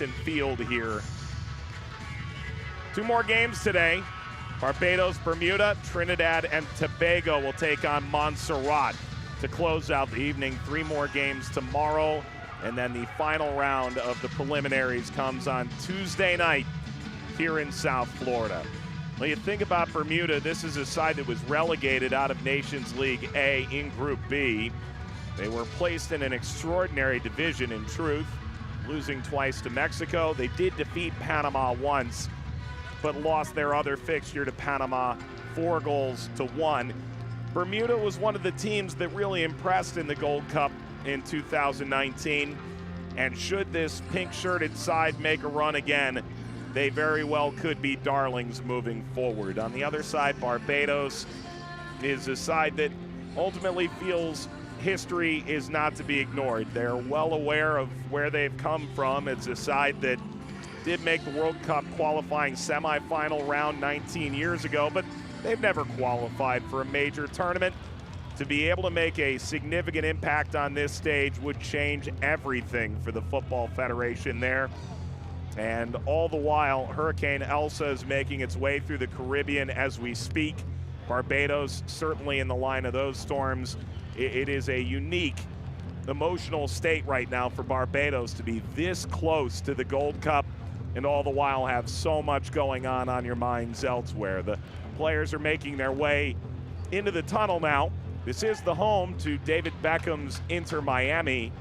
in field here. Two more games today. Barbados, Bermuda, Trinidad, and Tobago will take on Montserrat to close out the evening. Three more games tomorrow, and then the final round of the preliminaries comes on Tuesday night here in South Florida. When you think about Bermuda, this is a side that was relegated out of Nations League A in Group B. They were placed in an extraordinary division, in truth, losing twice to Mexico. They did defeat Panama once, but lost their other fixture to Panama 4-1. Bermuda was one of the teams that really impressed in the Gold Cup in 2019, and should this pink-shirted side make a run again, they very well could be darlings moving forward. On the other side, Barbados is a side that ultimately feels history is not to be ignored. They're well aware of where they've come from. It's a side that did make the World Cup qualifying semifinal round 19 years ago, but they've never qualified for a major tournament. To be able to make a significant impact on this stage would change everything for the Football Federation there. And all the while, Hurricane Elsa is making its way through the Caribbean as we speak. Barbados certainly in the line of those storms. It is a unique emotional state right now for Barbados to be this close to the Gold Cup and all the while have so much going on your minds elsewhere. The players are making their way into the tunnel now. This is the home to David Beckham's Inter Miami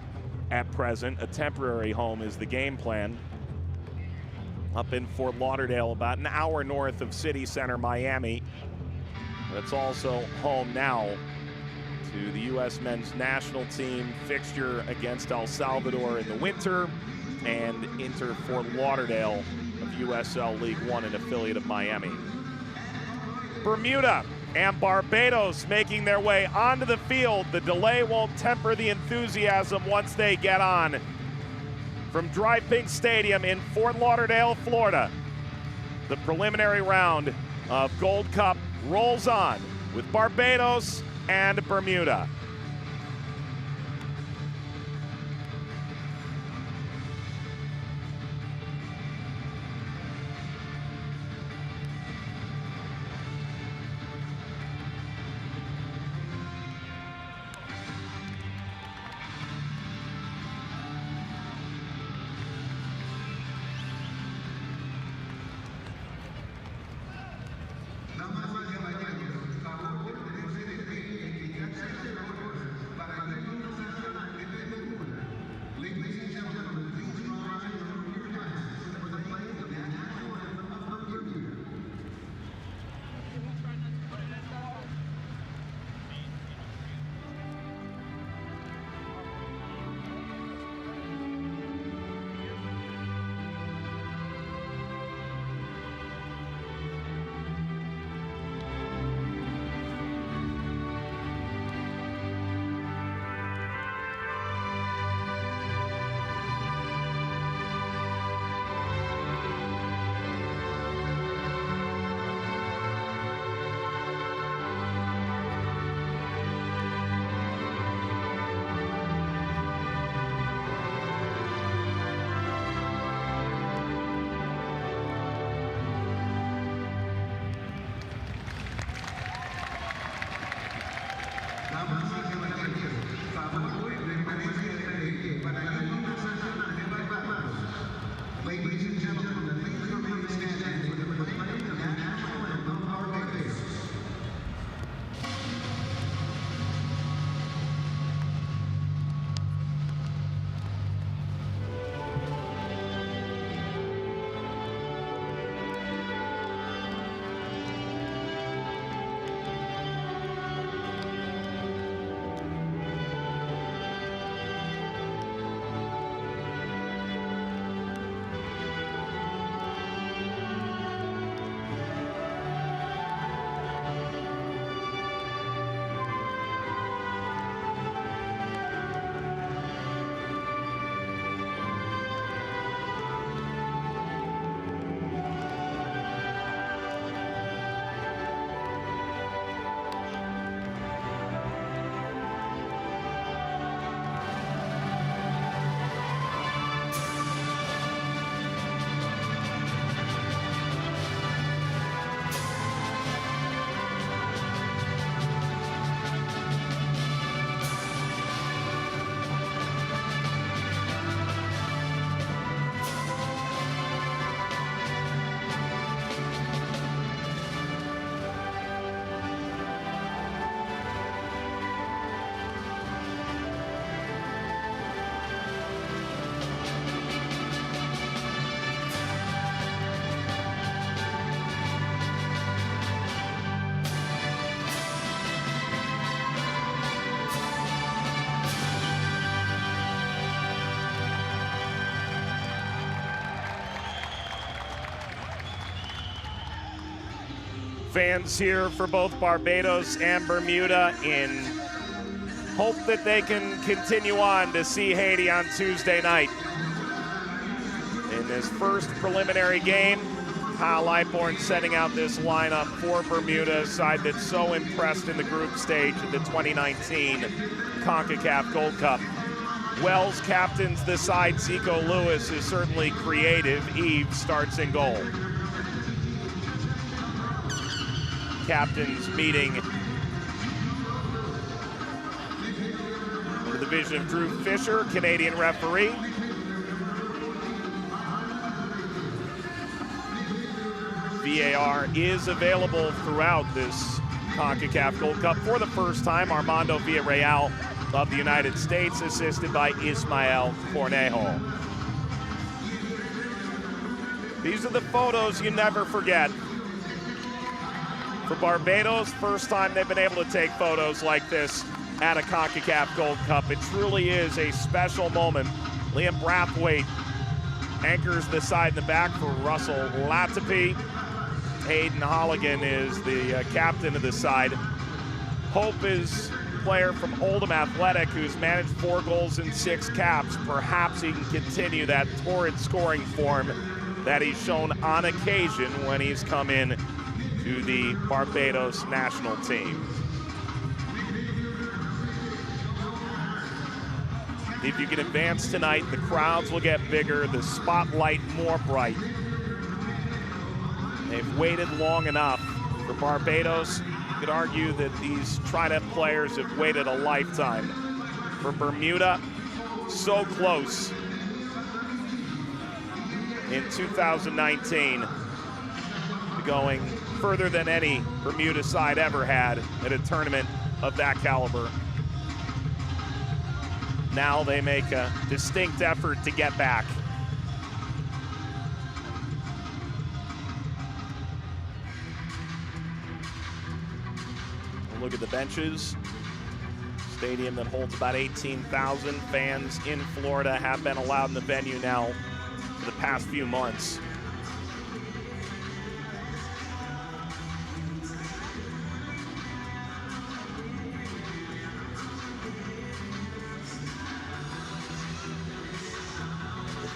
at present. A temporary home is the game plan. Up in Fort Lauderdale, about an hour north of City Center, Miami. That's also home now to the U.S. men's national team fixture against El Salvador in the winter, and Inter Fort Lauderdale of USL League One, an affiliate of Miami. Bermuda and Barbados making their way onto the field. The delay won't temper the enthusiasm once they get on. From Dry Pink Stadium in Fort Lauderdale, Florida, the preliminary round of Gold Cup rolls on with Barbados and Bermuda. Fans here for both Barbados and Bermuda in hope that they can continue on to see Haiti on Tuesday night. In this first preliminary game, Kyle Lightbourne setting out this lineup for Bermuda, a side that's so impressed in the group stage of the 2019 Concacaf Gold Cup. Wells captains the side. Zico Lewis is certainly creative. Eves starts in goal. Captains meeting under the vision of Drew Fisher, Canadian referee. VAR is available throughout this CONCACAF Gold Cup. For the first time, Armando Villarreal of the United States, assisted by Ismael Cornejo. These are the photos you never forget. For Barbados, first time they've been able to take photos like this at a CONCACAF Gold Cup. It truly is a special moment. Liam Brathwaite anchors the side in the back for Russell Latipi. Hayden Holligan is the captain of the side. Hope is a player from Oldham Athletic who's managed 4 goals and 6 caps. Perhaps he can continue that torrid scoring form that he's shown on occasion when he's come in to the Barbados national team. If you can advance tonight, the crowds will get bigger, the spotlight more bright. They've waited long enough. For Barbados, you could argue that these Trident players have waited a lifetime. For Bermuda, so close in 2019 to going further than any Bermuda side ever had at a tournament of that caliber. Now they make a distinct effort to get back. Look at the benches. Stadium that holds about 18,000 fans in Florida have been allowed in the venue now for the past few months.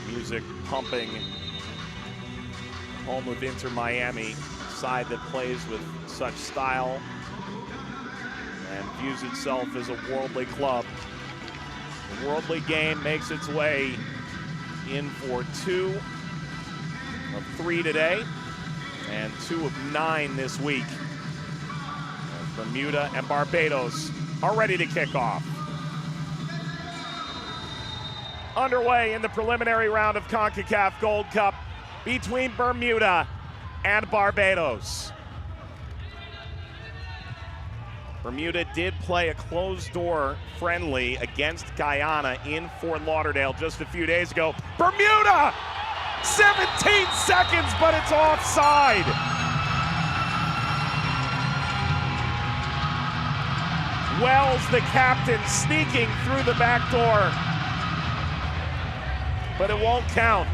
Music pumping. Home of Inter Miami, side that plays with such style and views itself as a worldly club. The worldly game makes its way in for 2 of 3 today and 2 of 9 this week. Bermuda and Barbados are ready to kick off. Underway in the preliminary round of CONCACAF Gold Cup between Bermuda and Barbados. Bermuda did play a closed-door friendly against Guyana in Fort Lauderdale just a few days ago. Bermuda! 17 seconds, but it's offside. Wells, the captain, sneaking through the back door, but it won't count.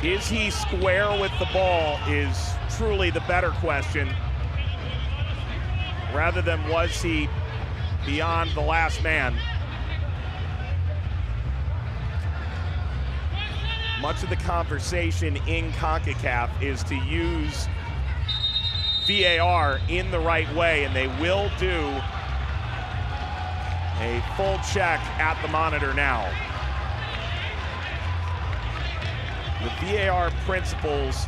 Is he square with the ball is truly the better question, rather than was he beyond the last man. Much of the conversation in CONCACAF is to use VAR in the right way, and they will do a full check at the monitor now. The VAR principles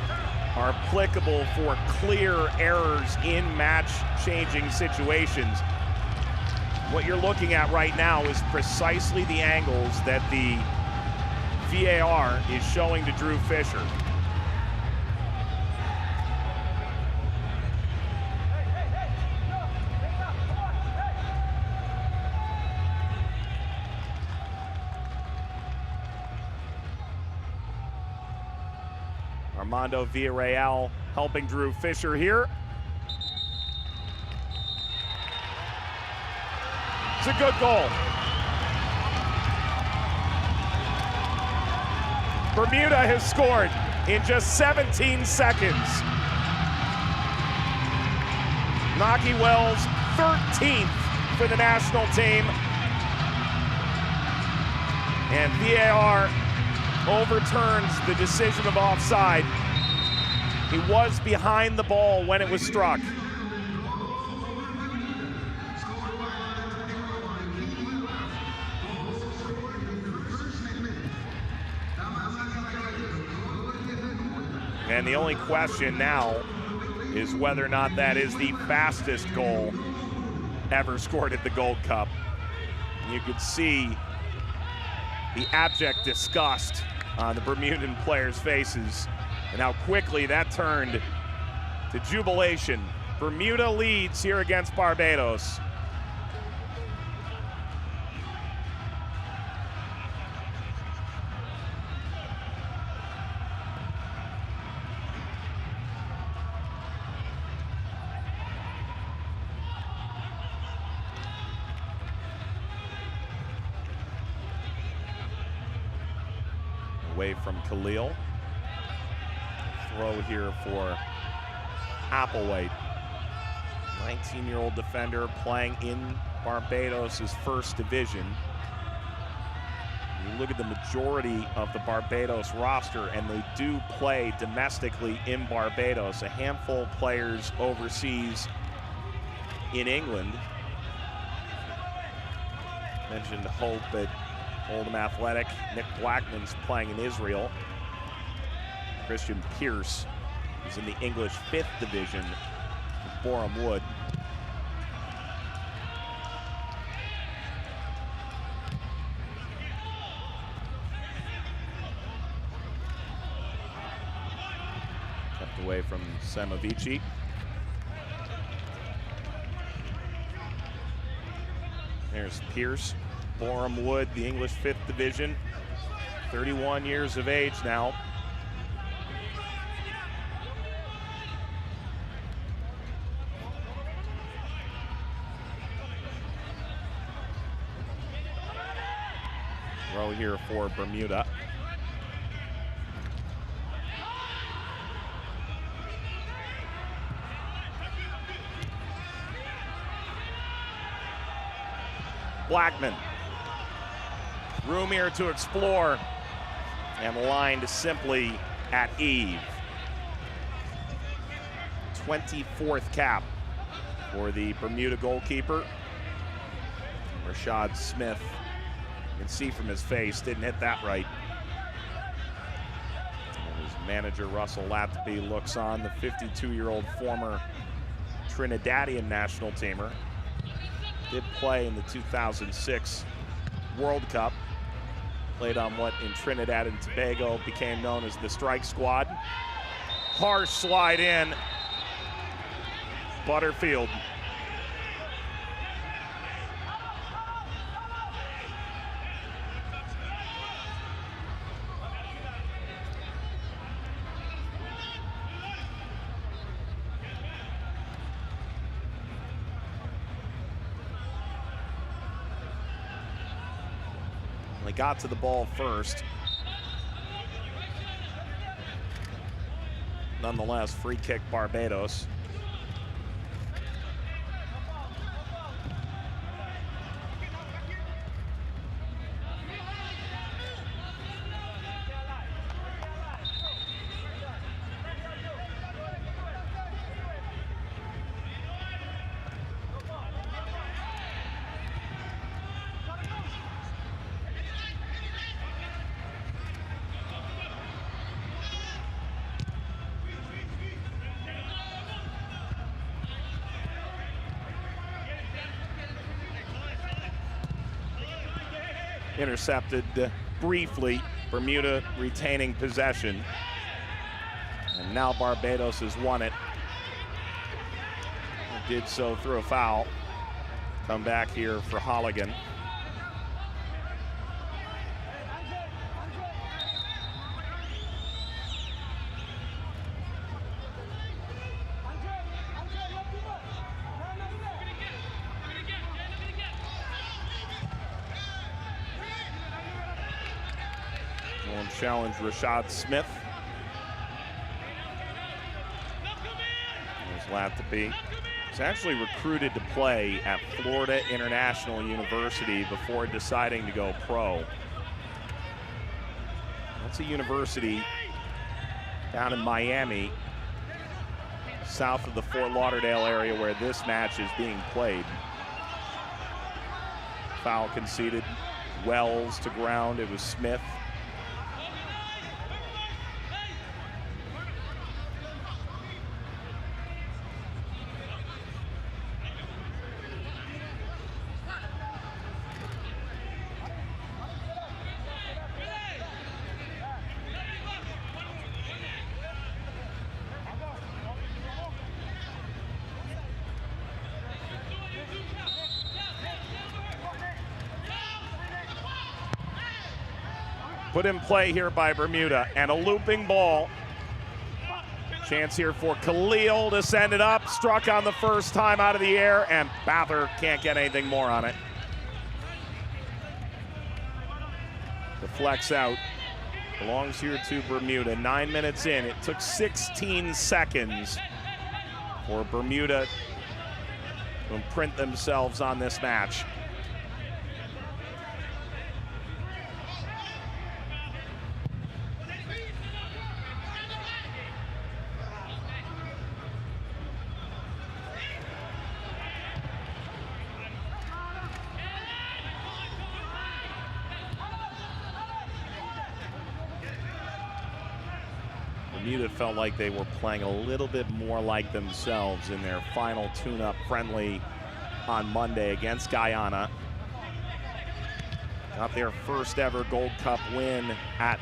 are applicable for clear errors in match-changing situations. What you're looking at right now is precisely the angles that the VAR is showing to Drew Fisher. Armando Villarreal helping Drew Fisher here. It's a good goal. Bermuda has scored in just 17 seconds. Naki Wells, 13th for the national team. And VAR overturns the decision of offside. He was behind the ball when it was struck. And the only question now is whether or not that is the fastest goal ever scored at the Gold Cup. You could see the abject disgust on the Bermudan players' faces and how quickly that turned to jubilation. Bermuda leads here against Barbados. Away from Khalil. Throw here for Applewhite. 19-year-old defender playing in Barbados' first division. You look at the majority of the Barbados roster, and they do play domestically in Barbados. A handful of players overseas in England. Mentioned Hope at Oldham Athletic. Nick Blackman's playing in Israel. Christian Pierce is in the English 5th division with Boreham Wood. Kept away from Semovici. There's Pierce. Boreham Wood, the English 5th division, 31 years of age now. Throw here for Bermuda. Blackman. Room here to explore, and lined simply at eve. 24th cap for the Bermuda goalkeeper. Rashad Smith, you can see from his face, didn't hit that right. And his manager, Russell Latby, looks on, the 52-year-old former Trinidadian national teamer. Did play in the 2006 World Cup. Played on what in Trinidad and Tobago became known as the Strike Squad. Harsh slide in. Butterfield. They got to the ball first. Nonetheless, free kick Barbados. Intercepted briefly, Bermuda retaining possession. And now Barbados has won it. Did so through a foul. Come back here for Holligan. Will challenge Rashad Smith. There's Latapi. He's actually recruited to play at Florida International University before deciding to go pro. That's a university down in Miami, south of the Fort Lauderdale area where this match is being played. Foul conceded. Wells to ground. It was Smith. Put in play here by Bermuda, and a looping ball. Chance here for Khalil to send it up. Struck on the first time out of the air, and Bather can't get anything more on it. Deflects out. Belongs here to Bermuda. 9 minutes in. It took 16 seconds for Bermuda to imprint themselves on this match. Bermuda felt like they were playing a little bit more like themselves in their final tune-up friendly on Monday against Guyana. Got their first ever Gold Cup win at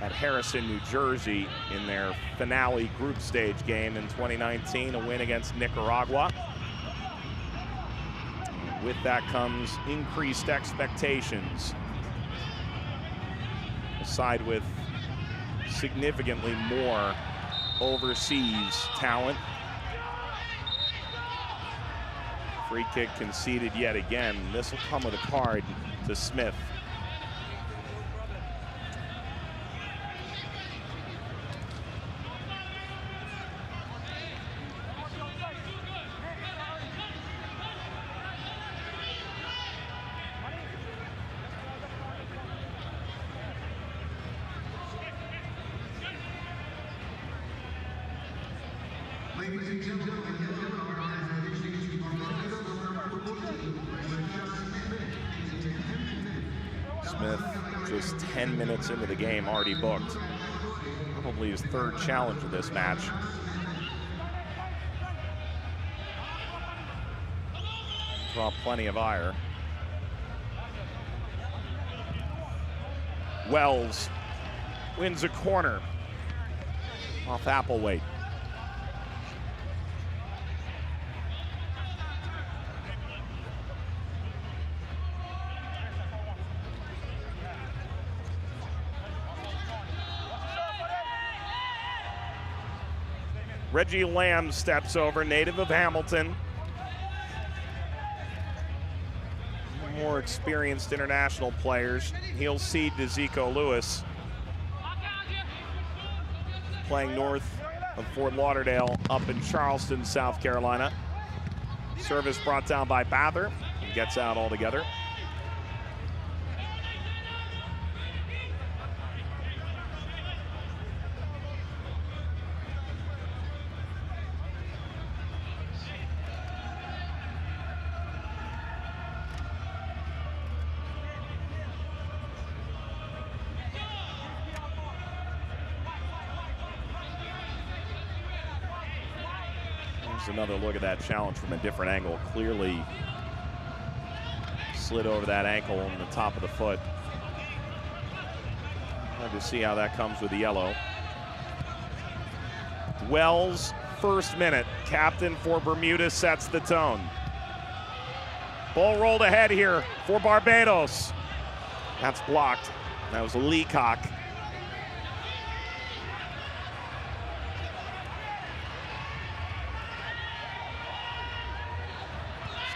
Harrison, New Jersey in their finale group stage game in 2019, a win against Nicaragua. With that comes increased expectations. A side with significantly more overseas talent. Free kick conceded yet again. This will come with a card to Smith. Smith, just 10 minutes into the game, already booked. Probably his third challenge of this match. Draw plenty of ire. Wells wins a corner off Applewhite. Reggie Lamb steps over, native of Hamilton. More experienced international players. He'll cede to Zico Lewis. Playing north of Fort Lauderdale up in Charleston, South Carolina. Service brought down by Bather. He gets out altogether. Another look at that challenge from a different angle. Clearly slid over that ankle on the top of the foot. Hard to see how that comes with the yellow. Wells, first minute. Captain for Bermuda sets the tone. Ball rolled ahead here for Barbados. That's blocked. That was Leacock.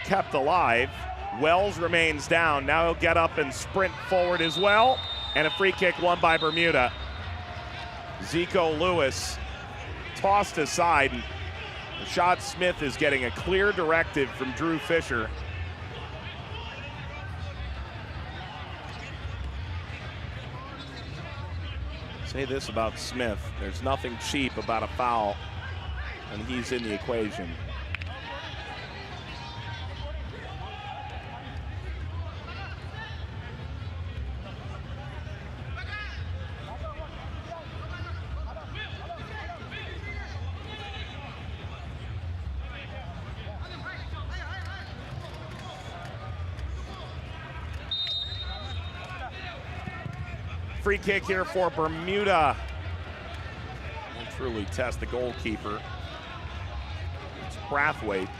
Kept alive. Wells remains down. Now he'll get up and sprint forward as well. And a free kick won by Bermuda. Zico Lewis tossed aside. Rashad Smith is getting a clear directive from Drew Fisher. Say this about Smith, there's nothing cheap about a foul, and he's in the equation. Free kick here for Bermuda. Will truly test the goalkeeper. It's Brathwaite.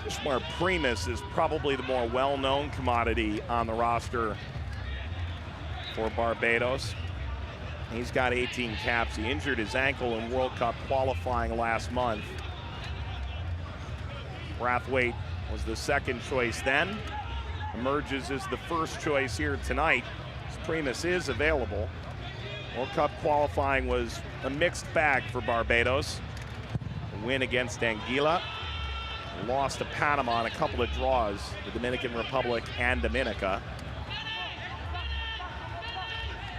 Ishmael Primus is probably the more well-known commodity on the roster for Barbados. He's got 18 caps. He injured his ankle in World Cup qualifying last month. Brathwaite was the second choice then. Emerges as the first choice here tonight. Primus is available. World Cup qualifying was a mixed bag for Barbados. A win against Anguilla, lost to Panama in a couple of draws, the Dominican Republic and Dominica.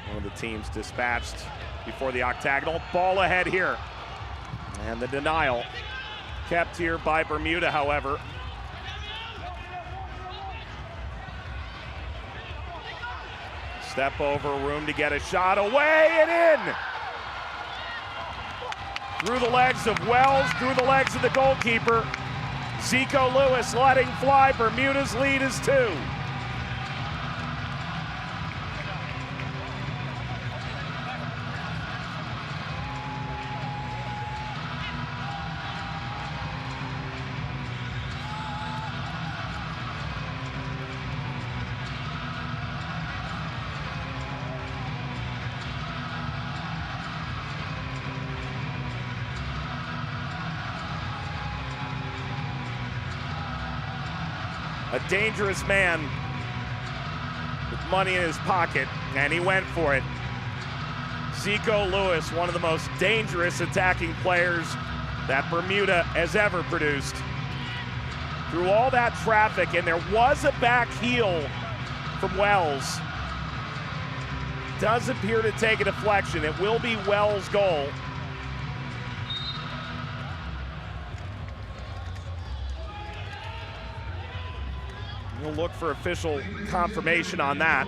One of the teams dispatched before the octagonal. Ball ahead here. And the denial kept here by Bermuda, however. Step over, room to get a shot, away and in! Through the legs of Wells, through the legs of the goalkeeper. Zico Lewis letting fly, Bermuda's lead is 2. A dangerous man with money in his pocket, and he went for it. Zico Lewis, one of the most dangerous attacking players that Bermuda has ever produced. Through all that traffic, and there was a back heel from Wells. Does appear to take a deflection. It will be Wells' goal. We'll look for official confirmation on that.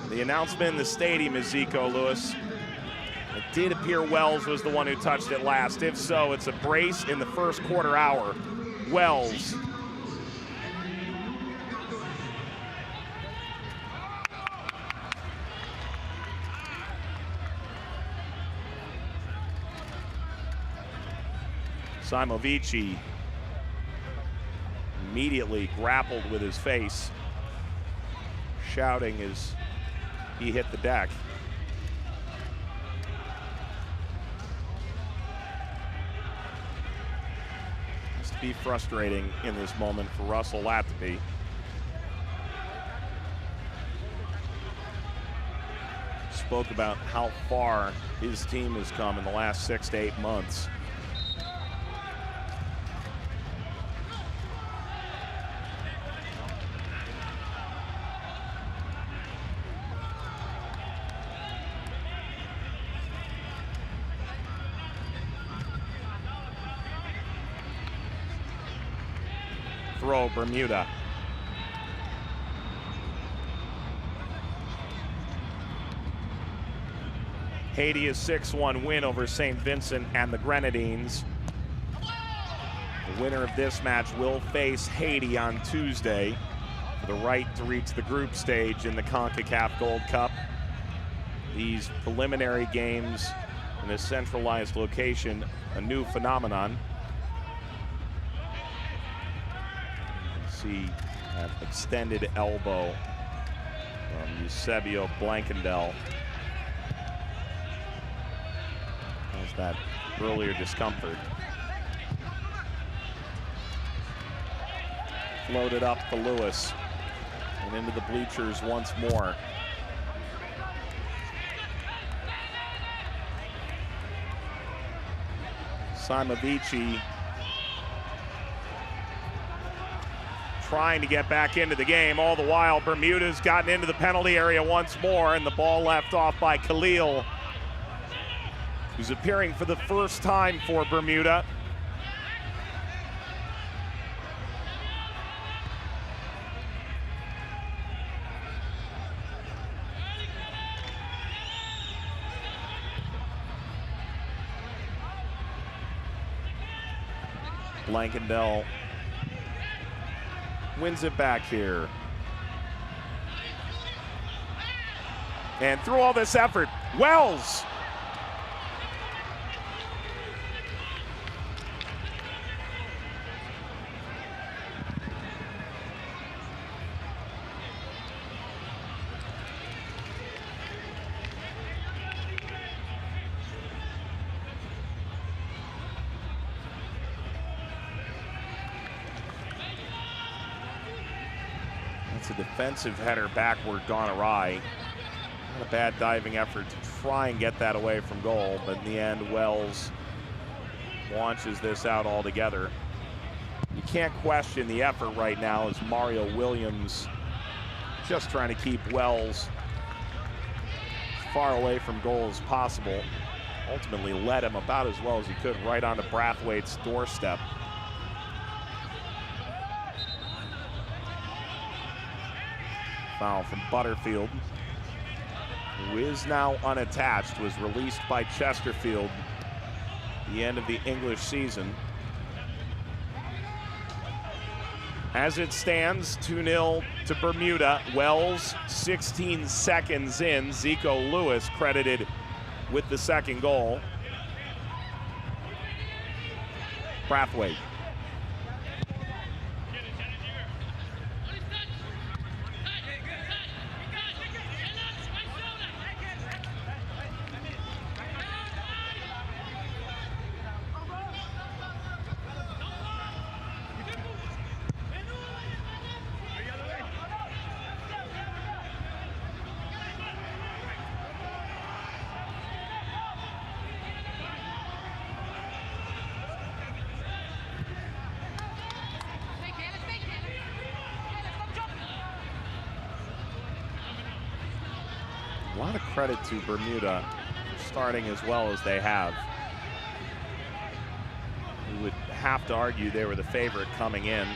The announcement in the stadium is Zico Lewis. It did appear Wells was the one who touched it last. If so, it's a brace in the first quarter hour. Wells. Simovici immediately grappled with his face, shouting as he hit the deck. Must be frustrating in this moment for Russell Latapy. Spoke about how far his team has come in the last 6 to 8 months. Throw Bermuda. Haiti a 6-1 win over St. Vincent and the Grenadines. The winner of this match will face Haiti on Tuesday for the right to reach the group stage in the Concacaf Gold Cup. These preliminary games in a centralized location, a new phenomenon. See that extended elbow from Eusebio Blankendel. There's that earlier discomfort. Floated up to Lewis and into the bleachers once more. Simovici trying to get back into the game. All the while, Bermuda's gotten into the penalty area once more, and the ball left off by Khalil, who's appearing for the first time for Bermuda. Blankendell wins it back here. And through all this effort, Wells. It's a defensive header backward gone awry. Not a bad diving effort to try and get that away from goal, but in the end, Wells launches this out altogether. You can't question the effort right now as Mario Williams just trying to keep Wells as far away from goal as possible. Ultimately led him about as well as he could right onto Brathwaite's doorstep. Foul from Butterfield, who is now unattached, was released by Chesterfield at the end of the English season. As it stands, 2-0 to Bermuda. Wells 16 seconds in. Zico Lewis credited with the second goal. Brathwaite. A lot of credit to Bermuda for starting as well as they have. We would have to argue they were the favorite coming in.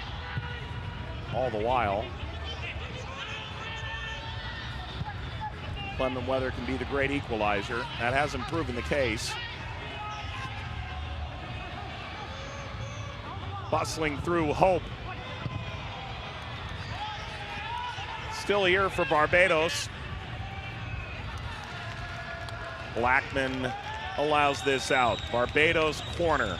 All the while, Clement weather can be the great equalizer. That hasn't proven the case. Bustling through Hope. Still here for Barbados. Blackman allows this out. Barbados corner.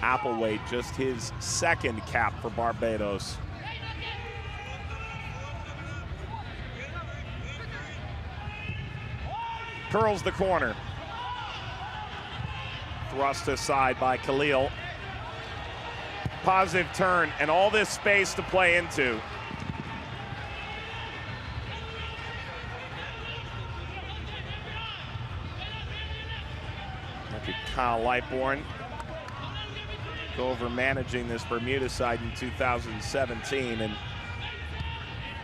Applewhite, just his second cap for Barbados. Curls the corner. Thrust aside by Khalil. Positive turn and all this space to play into. Look at Kyle Lightbourne. Go over managing this Bermuda side in 2017, and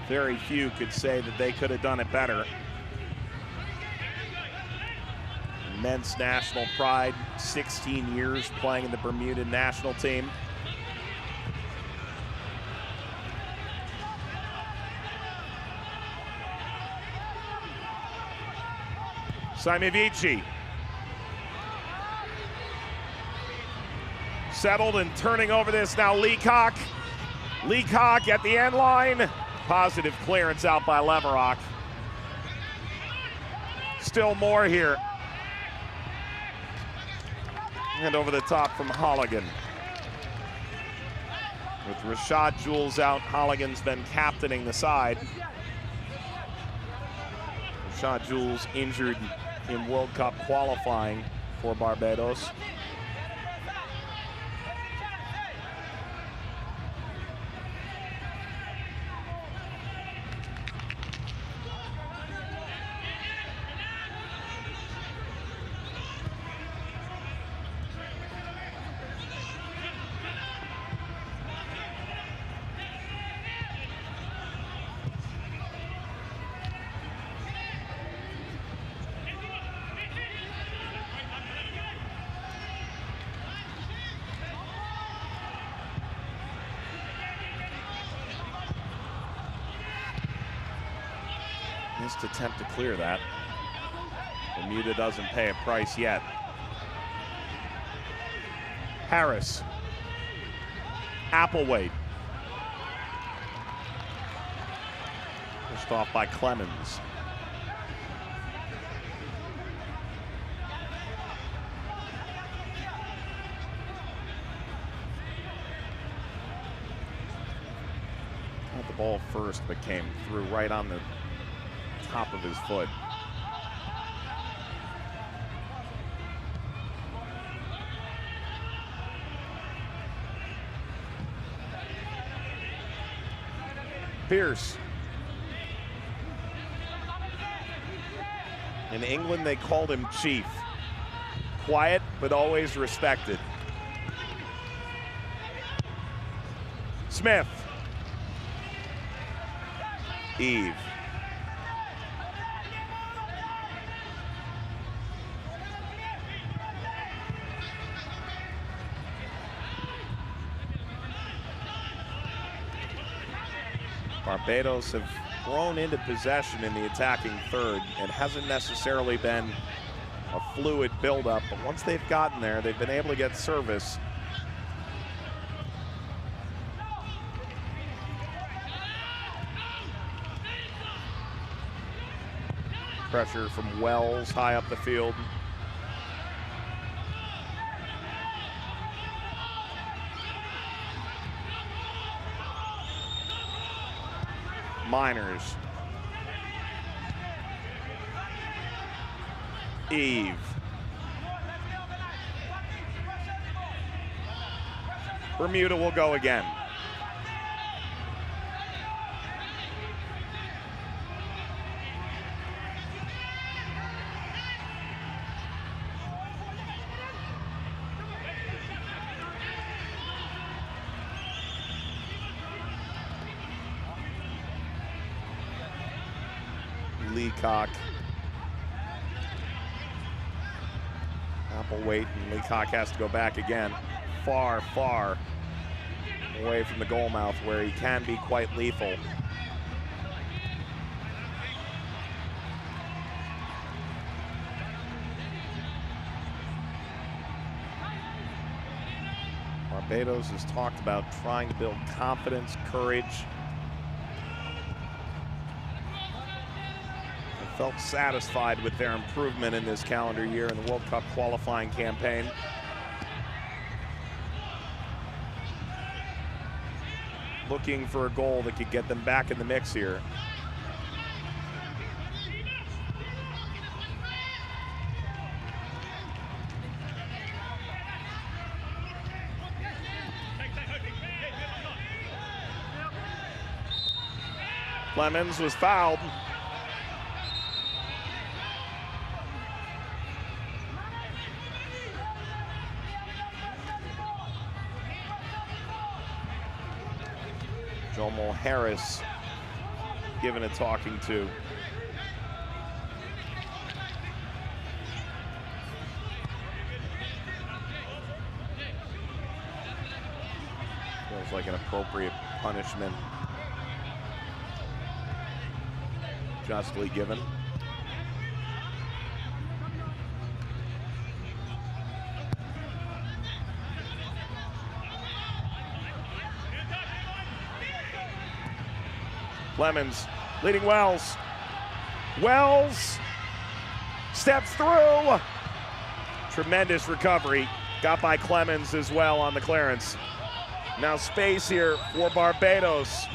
very few could say that they could have done it better. Immense national pride, 16 years playing in the Bermuda national team. Simovici. Settled and turning over this now, Leacock. Leacock at the end line. Positive clearance out by Leverock. Still more here. And over the top from Holligan. With Rashad Jules out, Holligan's been captaining the side. Rashad Jules injured in World Cup qualifying for Barbados. Missed attempt to clear that. Bermuda doesn't pay a price yet. Harris. Applewhite. Pushed off by Clemens. Got the ball first, but came through right on the top of his foot. Pierce. In England, they called him Chief. Quiet, but always respected. Smith. Eve. Barbados have grown into possession in the attacking third. It hasn't necessarily been a fluid buildup, but once they've gotten there, they've been able to get service. Pressure from Wells high up the field. Miners. Eve. Bermuda will go again. Leacock. Applewhite, and Leacock has to go back again. Far, far away from the goal mouth where he can be quite lethal. Barbados has talked about trying to build confidence, courage. Felt satisfied with their improvement in this calendar year in the World Cup qualifying campaign. Looking for a goal that could get them back in the mix here. Clemens was fouled. Jomo Harris given a talking to. Feels like an appropriate punishment. Justly given. Clemens leading Wells. Wells steps through. Tremendous recovery. Got by Clemens as well on the clearance. Now space here for Barbados.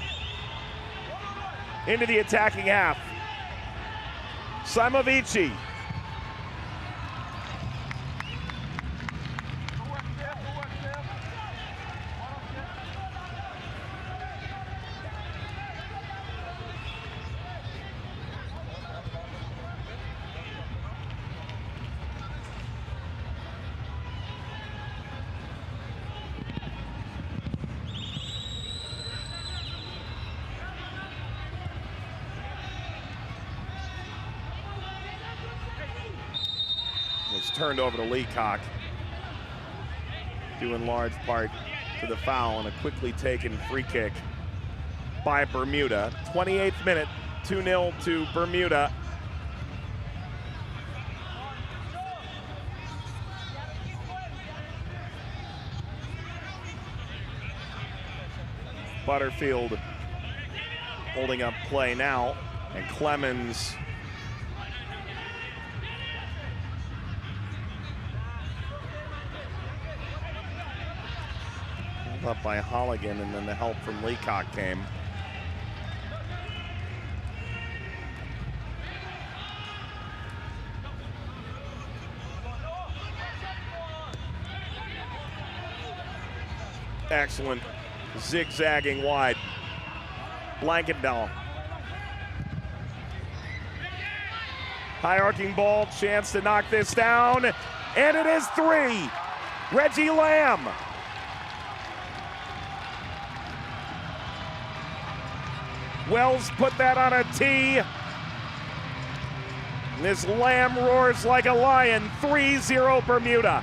Into the attacking half. Simovici. Was turned over to Leacock, due in large part to the foul and a quickly taken free kick by Bermuda. 28th minute, 2-0 to Bermuda. Butterfield holding up play now, and Clemens up by Holligan, and then the help from Leacock came. Excellent zigzagging wide. Blankendal. High arcing ball, chance to knock this down, and it is 3. Reggie Lamb. Wells put that on a tee. This Lamb roars like a lion. 3-0 Bermuda.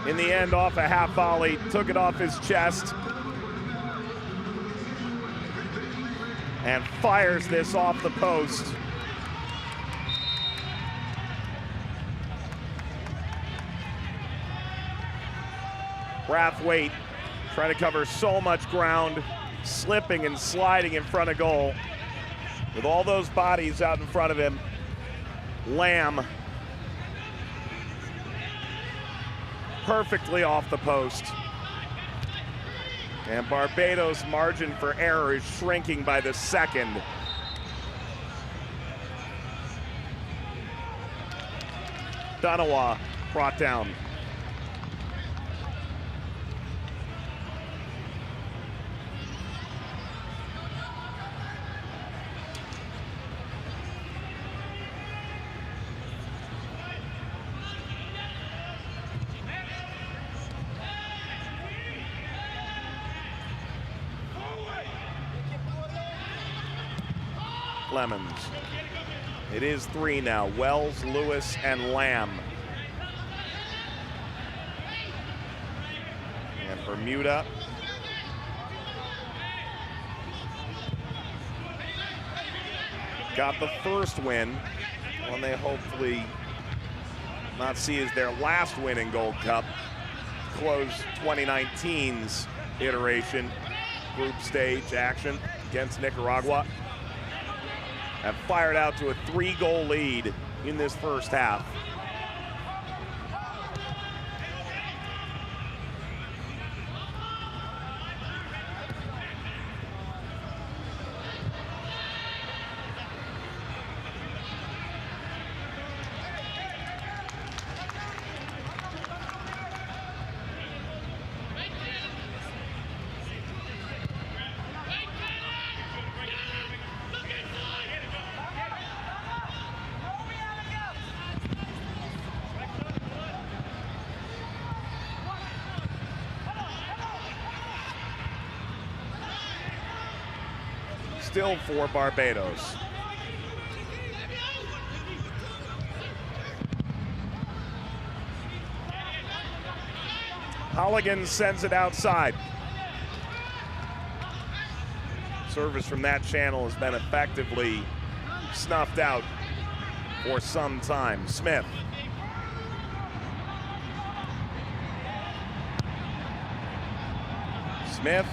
In the end, off a half volley, took it off his chest and fires this off the post. Brathwaite trying to cover so much ground, slipping and sliding in front of goal. With all those bodies out in front of him, Lamb perfectly off the post. And Barbados' margin for error is shrinking by the second. Donawa brought down. Clemens. It is 3 now. Wells, Lewis, and Lamb. And Bermuda. Got the first win, one they hopefully not see as their last win in Gold Cup. Close 2019's iteration, group stage action against Nicaragua. Have fired out to a 3-goal lead in this first half. Still for Barbados. Holligan sends it outside. Service from that channel has been effectively snuffed out for some time. Smith. Smith.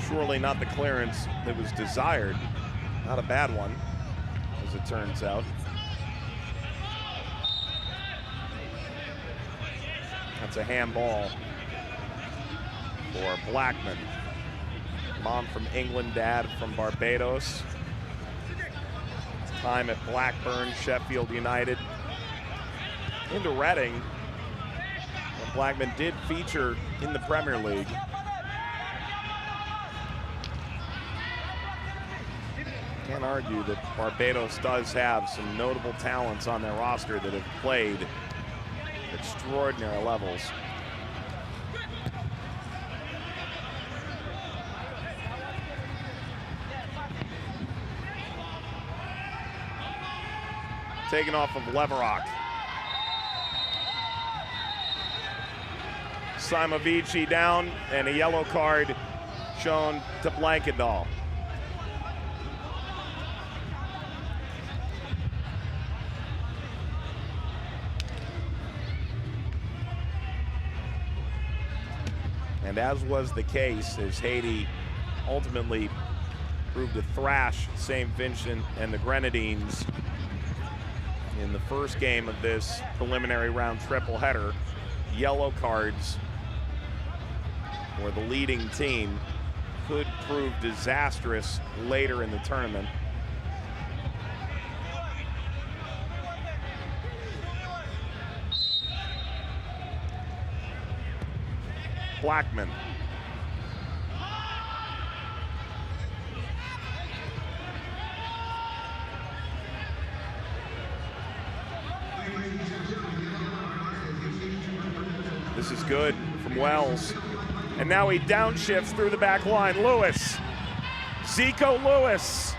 Surely not the clearance that was desired. Not a bad one, as it turns out. That's a handball for Blackman. Mom from England, dad from Barbados. Time at Blackburn, Sheffield United. Into Reading, when Blackman did feature in the Premier League. Can't argue that Barbados does have some notable talents on their roster that have played extraordinary levels. Taken off of Leverock. Simovici down, and a yellow card shown to Blankendahl. And as was the case, as Haiti ultimately proved to thrash St. Vincent and the Grenadines in the first game of this preliminary round triple header, yellow cards for the leading team could prove disastrous later in the tournament. Blackman. This is good from Wells. And now he downshifts through the back line. Lewis. Zico Lewis.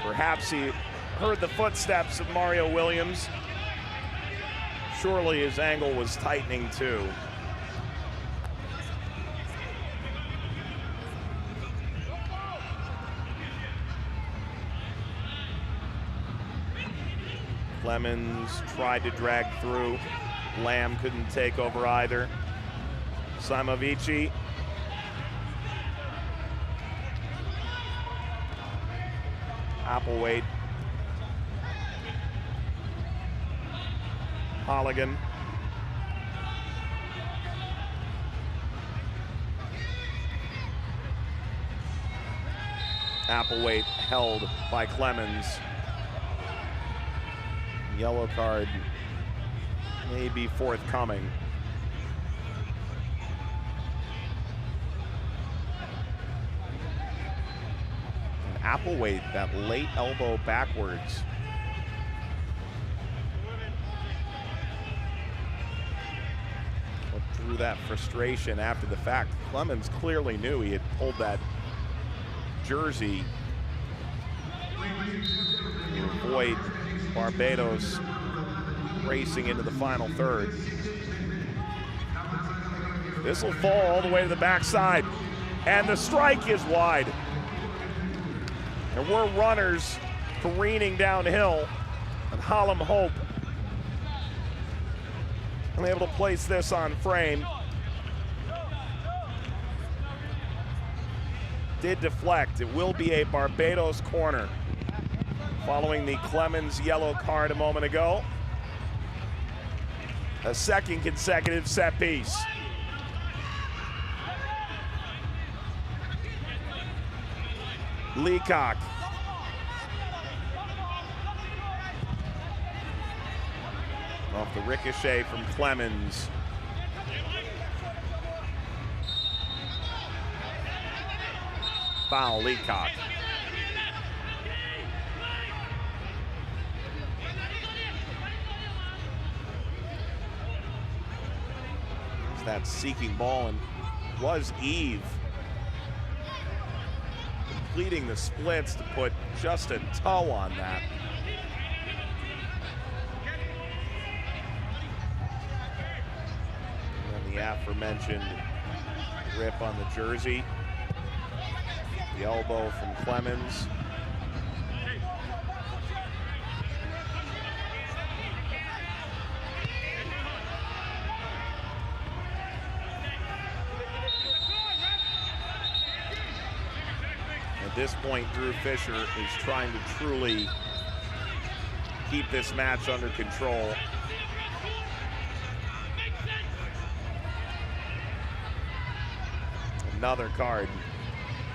Perhaps he heard the footsteps of Mario Williams. Surely his angle was tightening too. Clemens tried to drag through. Lamb couldn't take over either. Simovici. Applewhite. Holligan. Applewhite held by Clemens. Yellow card may be forthcoming. And Applewhite, that late elbow backwards. What drew that frustration after the fact? Clemens clearly knew he had pulled that jersey to avoid Barbados racing into the final third. This will fall all the way to the backside, and the strike is wide. And we're runners careening downhill, and Hallam Hope unable to place this on frame. Did deflect. It will be a Barbados corner following the Clemens yellow card a moment ago. A second consecutive set piece. Leacock. Off the ricochet from Clemens. Foul, Leacock. That seeking ball, and was Eve completing the splits to put just a toe on that. And then the aforementioned Rip on the jersey. The elbow from Clemens. At this point, Drew Fisher is trying to truly keep this match under control. Another card.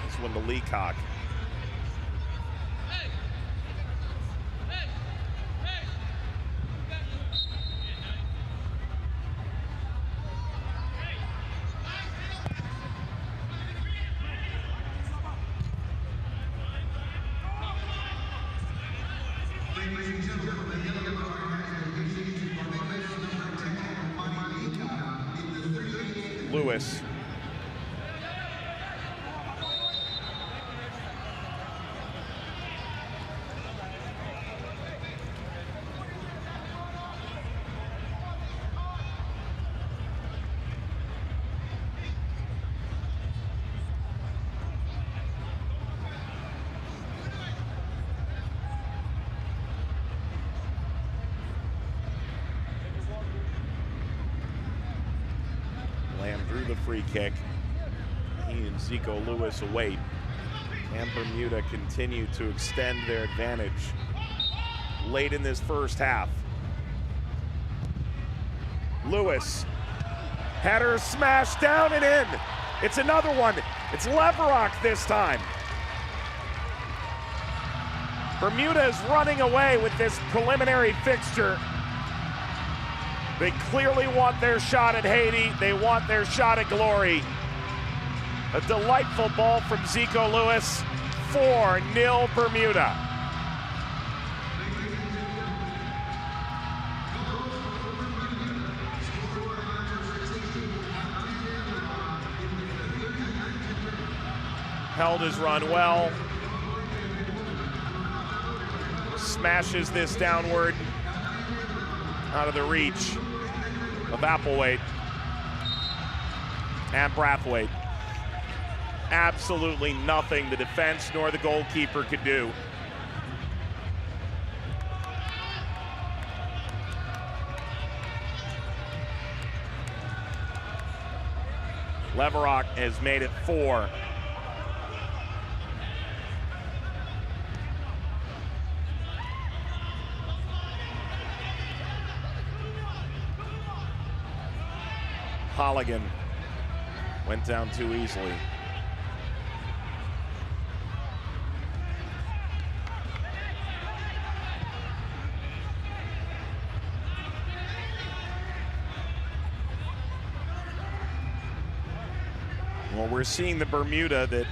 This one to Leacock. Lewis. Lamb drew the free kick. He and Zico Lewis await. And Bermuda continue to extend their advantage late in this first half. Lewis, header smashed down and in. It's another one. It's Leverock this time. Bermuda is running away with this preliminary fixture. They clearly want their shot at Haiti. They want their shot at glory. A delightful ball from Zico Lewis. 4-0 Bermuda. Held his run well. Smashes this downward out of the reach of Applewhite and Brathwaite. Absolutely nothing the defense nor the goalkeeper could do. Leverock has made it 4. Holligan went down too easily. Well, we're seeing the Bermuda that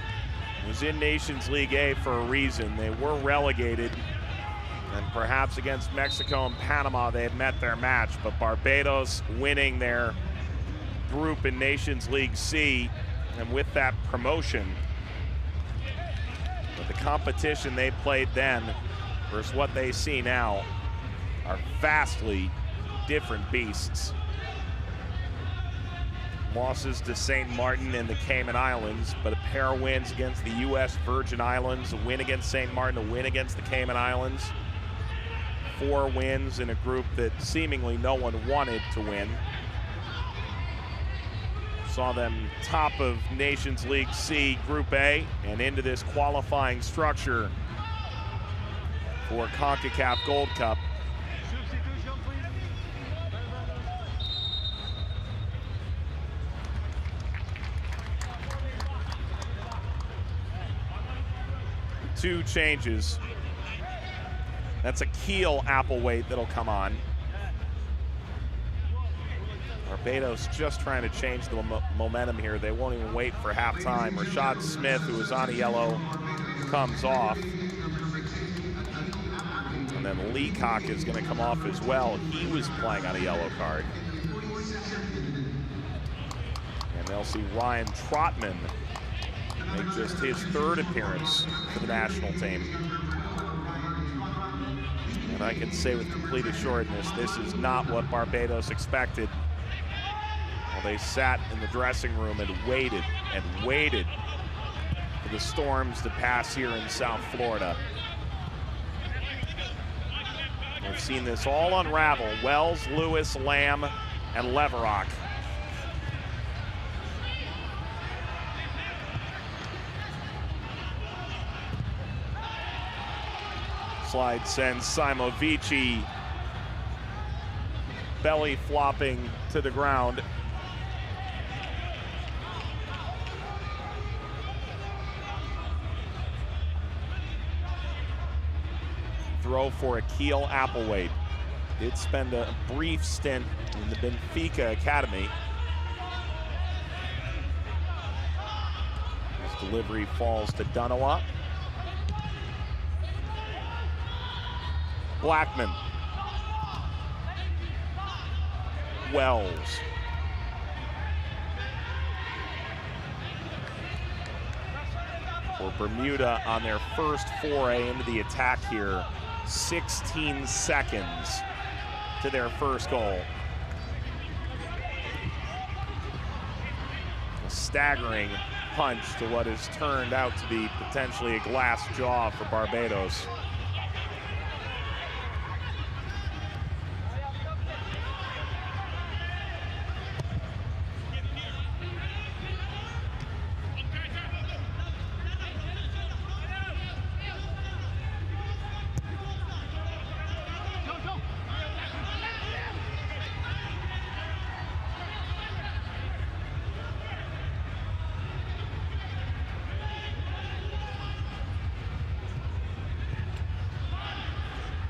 was in Nations League A for a reason. They were relegated, and perhaps against Mexico and Panama they had met their match, but Barbados winning their group in Nations League C, and with that promotion, but the competition they played then versus what they see now are vastly different beasts. Losses to St. Martin and the Cayman Islands, but a pair of wins against the U.S. Virgin Islands, a win against St. Martin, a win against the Cayman Islands. 4 wins in a group that seemingly no one wanted to win. Saw them top of Nations League C Group A and into this qualifying structure for Concacaf Gold Cup. Two changes. That's a Keel Applewhite that'll come on. Barbados just trying to change the momentum here. They won't even wait for halftime. Rashad Smith, who is on a yellow, comes off. And then Leacock is going to come off as well. He was playing on a yellow card. And they'll see Ryan Trotman make just his 3rd appearance for the national team. And I can say with complete assuredness, this is not what Barbados expected. they sat in the dressing room and waited for the storms to pass here in South Florida. We've seen this all unravel. Wells, Lewis, Lamb, and Leverock. Slide sends Simovici belly flopping to the ground. Throw for Akil Applewhite. Did spend a brief stint in the Benfica Academy. His delivery falls to Dunois. Blackman. Wells. For Bermuda on their first foray into the attack here, 16 seconds to their first goal. A staggering punch to what has turned out to be potentially a glass jaw for Barbados.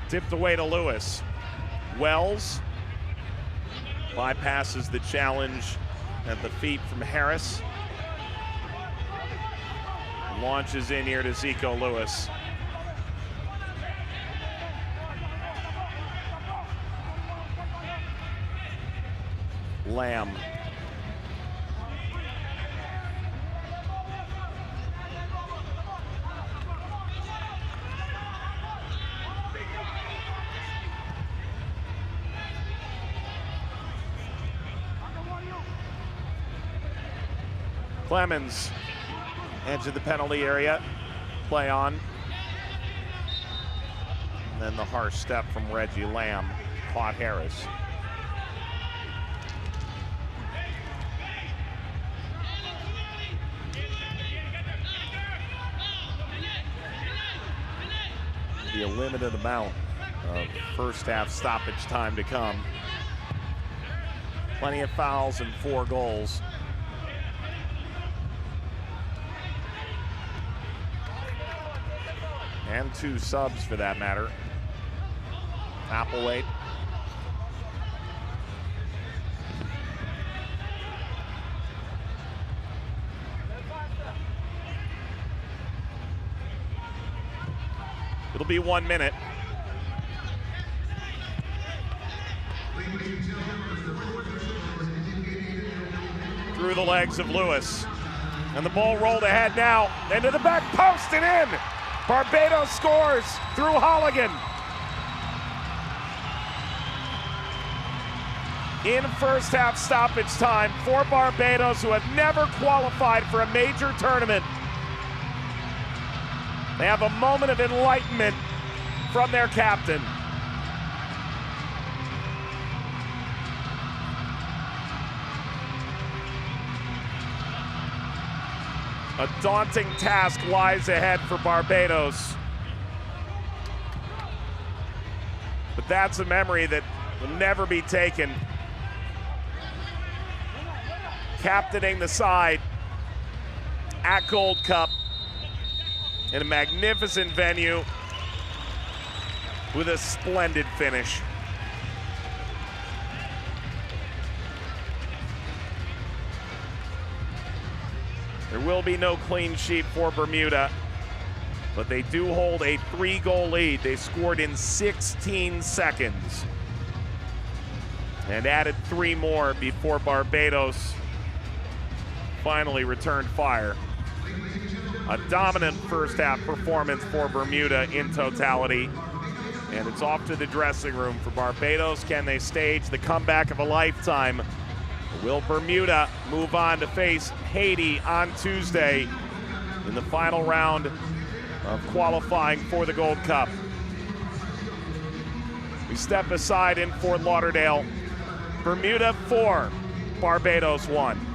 Tipped away to Lewis. Wells bypasses the challenge at the feet from Harris. Launches in here to Zico Lewis. Lamb. Clemens, edge of the penalty area, play on. And then the harsh step from Reggie Lamb caught Harris. Be a limited amount of first half stoppage time to come. Plenty of fouls and 4 goals. And 2 subs for that matter. Applewhite. It'll be 1 minute. Through the legs of Lewis. And the ball rolled ahead now. Into the back post and in. Barbados scores through Holligan. In first half stoppage time for Barbados, who have never qualified for a major tournament. They have a moment of enlightenment from their captain. A daunting task lies ahead for Barbados. But that's a memory that will never be taken. Captaining the side at Gold Cup in a magnificent venue with a splendid finish. There will be no clean sheet for Bermuda, but they do hold a 3-goal lead. They scored in 16 seconds and added 3 more before Barbados finally returned fire. A dominant first half performance for Bermuda in totality, and it's off to the dressing room for Barbados. Can they stage the comeback of a lifetime Will Bermuda move on to face Haiti on Tuesday in the final round of qualifying for the Gold Cup? We step aside in Fort Lauderdale. Bermuda 4, Barbados 1.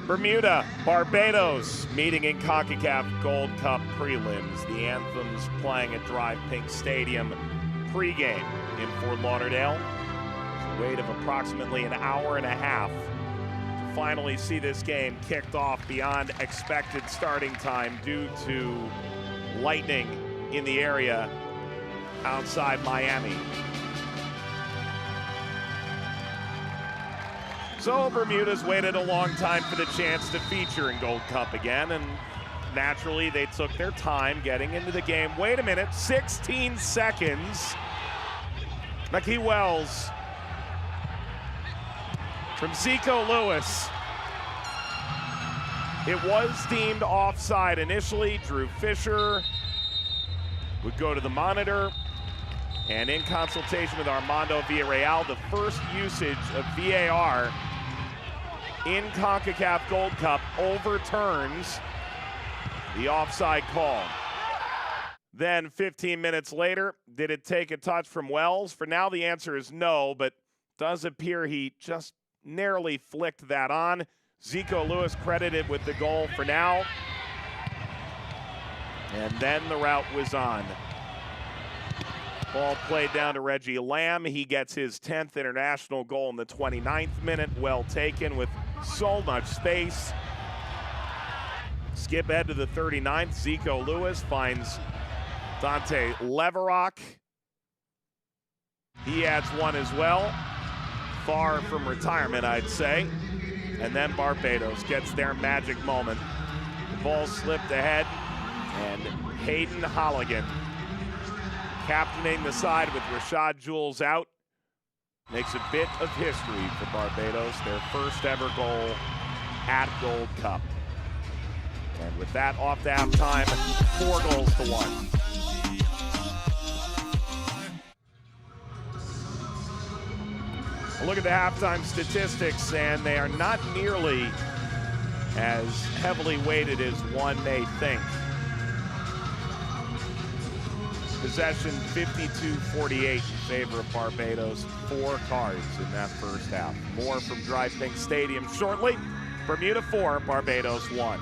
Bermuda, Barbados meeting in Concacaf Gold Cup prelims. The anthems playing at Drive Pink Stadium pregame in Fort Lauderdale. It's a wait of approximately an hour and a half to finally see this game kicked off beyond expected starting time due to lightning in the area outside Miami. So Bermuda's waited a long time for the chance to feature in Gold Cup again, and naturally they took their time getting into the game. Wait a minute, 16 seconds. Mackie Wells from Zico Lewis. It was deemed offside initially. Drew Fisher would go to the monitor, and in consultation with Armando Villarreal, the first usage of VAR in Concacaf Gold Cup overturns the offside call. Then 15 minutes later, did it take a touch from Wells? For now, the answer is no, but does appear he just narrowly flicked that on. Zico Lewis credited with the goal for now. And then the route was on. Ball played down to Reggie Lamb. He gets his 10th international goal in the 29th minute. Well taken with so much space. Skip ahead to the 39th. Zico Lewis finds Dante Leverock. He adds one as well. Far from retirement, I'd say. And then Barbados gets their magic moment. The ball slipped ahead, and Hayden Holligan, captaining the side with Rashad Jules out, makes a bit of history for Barbados, their first ever goal at Gold Cup. And with that, off to halftime, 4-1. A look at the halftime statistics, and they are not nearly as heavily weighted as one may think. Possession 52-48 in favor of Barbados. 4 cards in that first half. More from Drive Pink Stadium shortly. Bermuda 4, Barbados 1.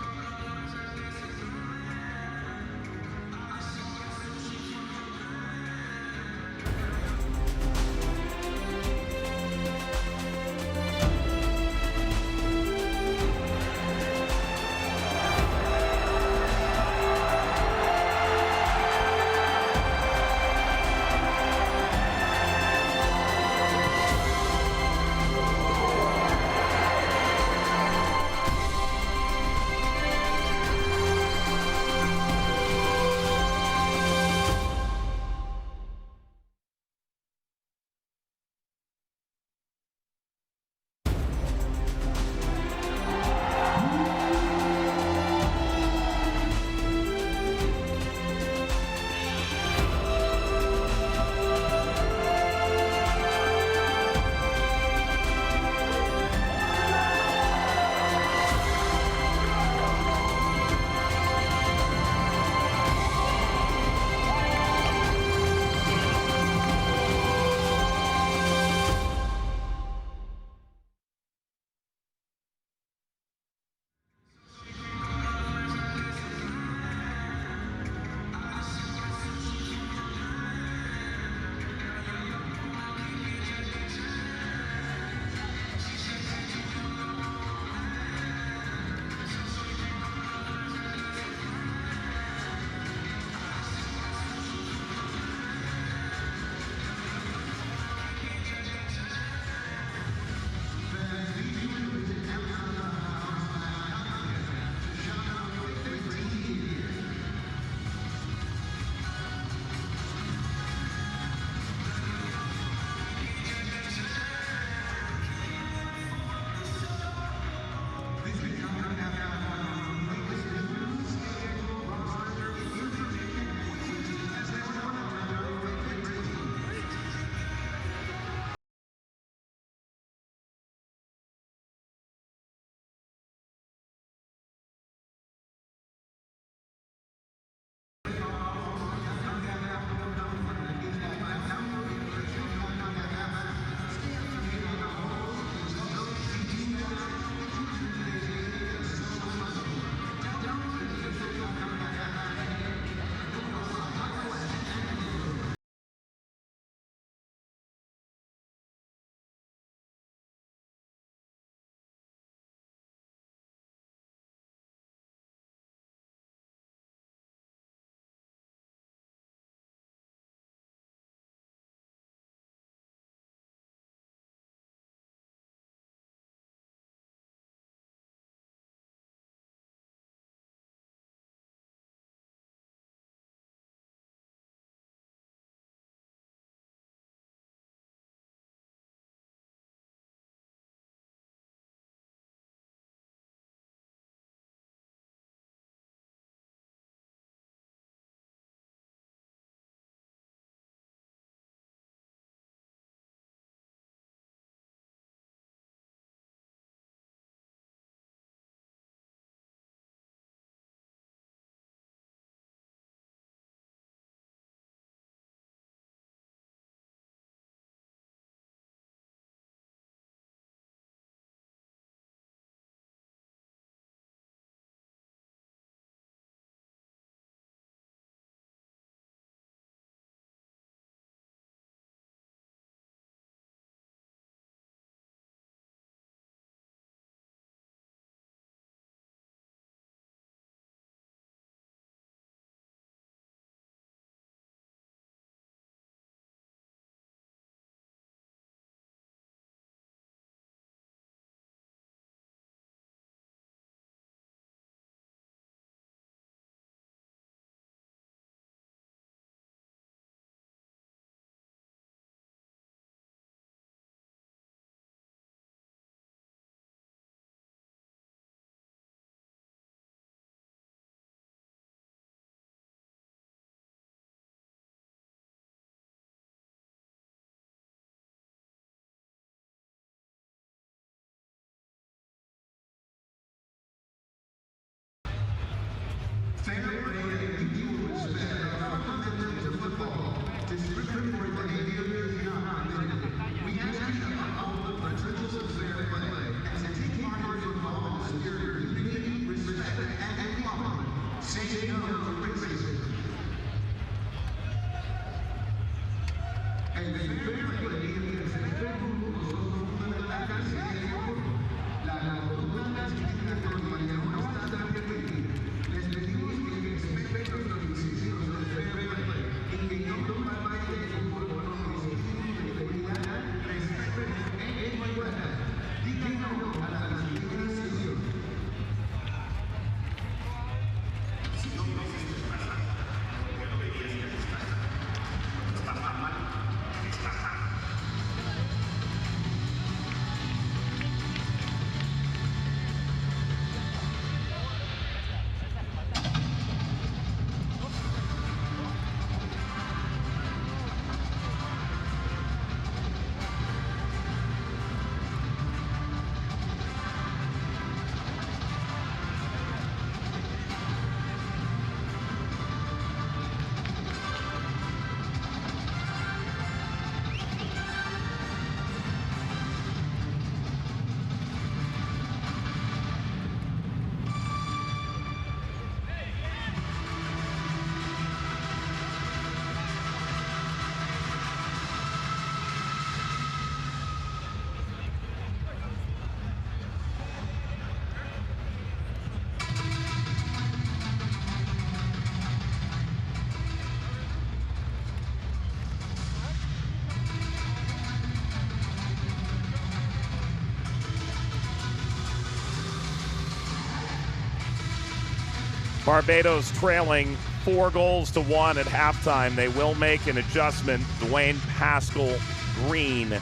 Barbados trailing 4-1 at halftime. They will make an adjustment. Dwayne Pascal-Green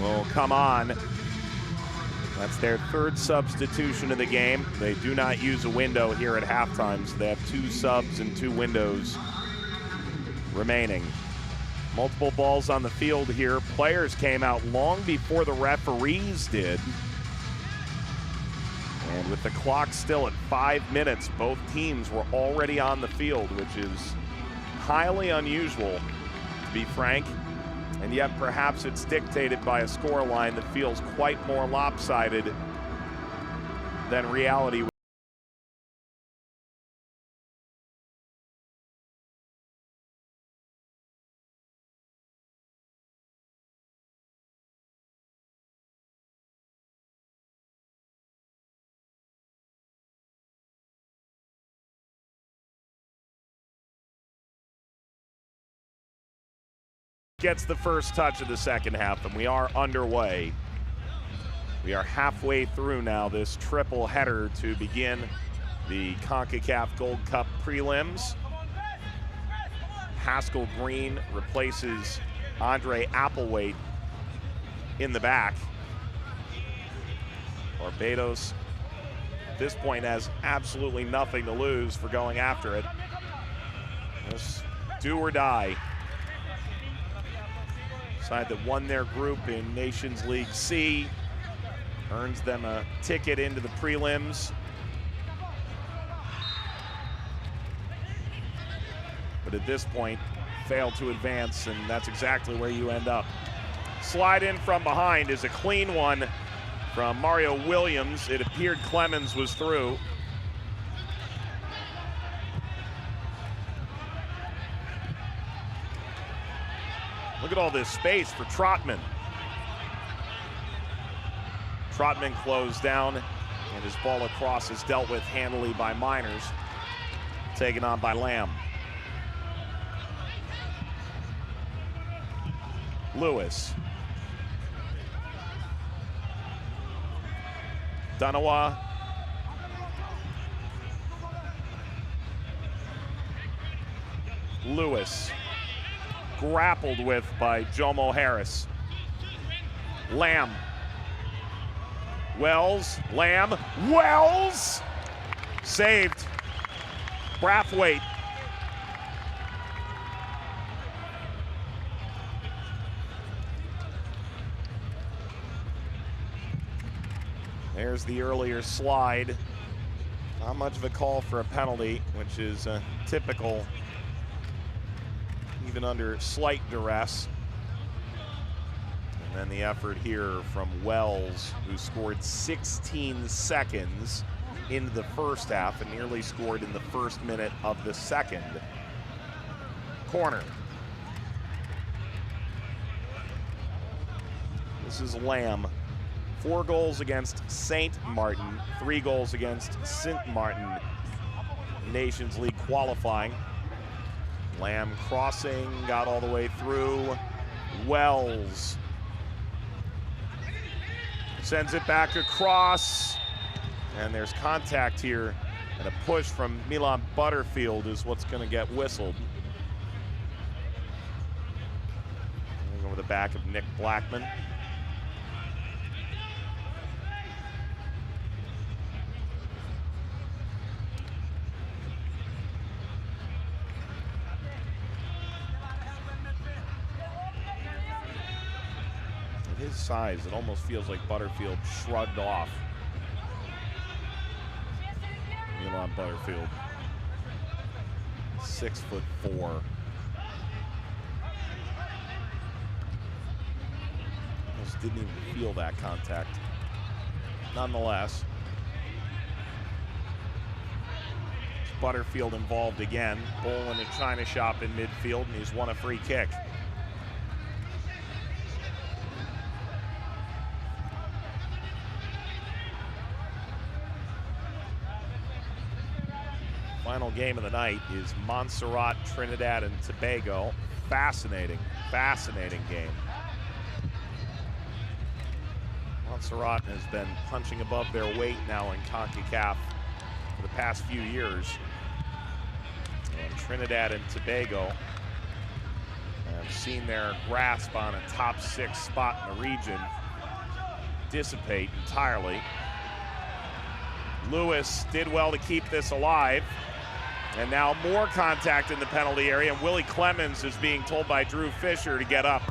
will come on. That's their third substitution of the game. They do not use a window here at halftime, so they have 2 subs and 2 windows remaining. Multiple balls on the field here. Players came out long before the referees did. And with the clock still at 5 minutes, both teams were already on the field, which is highly unusual, to be frank. And yet perhaps it's dictated by a scoreline that feels quite more lopsided than reality. Gets the first touch of the second half, and we are underway. We are halfway through now this triple header to begin the Concacaf Gold Cup prelims. Pascal-Green replaces Andre Applewhite in the back. Barbados at this point has absolutely nothing to lose for going after it. Just do or die. Side that won their group in Nations League C earns them a ticket into the prelims. But at this point, failed to advance, and that's exactly where you end up. Slide in from behind is a clean one from Mario Williams. It appeared Clemens was through. Look at all this space for Trotman. Trotman closed down, and his ball across is dealt with handily by Miners. Taken on by Lamb. Lewis. Dunawa. Lewis. Grappled with by Jomo Harris. Lamb. Wells. Lamb. Wells! Saved. Brathwaite. There's the earlier slide. Not much of a call for a penalty, which is typical even under slight duress. And then the effort here from Wells, who scored 16 seconds into the first half and nearly scored in the first minute of the second. Corner. This is Lamb. 4 goals against St. Martin, 3 goals against St. Martin. Nations League qualifying. Lamb crossing, got all the way through. Wells sends it back across, and there's contact here, and a push from Milan Butterfield is what's going to get whistled. Over the back of Nick Blackman. His size, it almost feels like Butterfield shrugged off. Milan Butterfield, 6'4". Almost didn't even feel that contact. Nonetheless, Butterfield involved again. Ball in a china shop in midfield, and he's won a free kick. Final game of the night is Montserrat, Trinidad and Tobago. Fascinating, fascinating game. Montserrat has been punching above their weight now in Concacaf for the past few years. And Trinidad and Tobago have seen their grasp on a top 6 spot in the region dissipate entirely. Lewis did well to keep this alive. And now more contact in the penalty area, and Willie Clemens is being told by Drew Fisher to get up.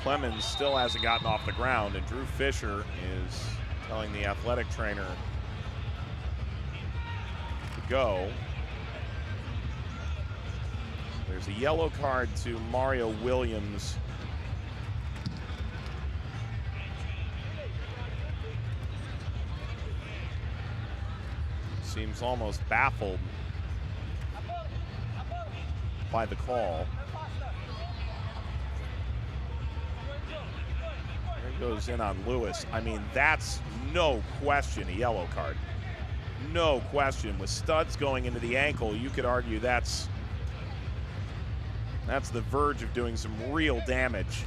Clemens still hasn't gotten off the ground, and Drew Fisher is telling the athletic trainer to go. There's a yellow card to Mario Williams. Seems almost baffled by the call. There goes in on Lewis. I mean, that's no question a yellow card. No question. With studs going into the ankle, you could argue that's the verge of doing some real damage.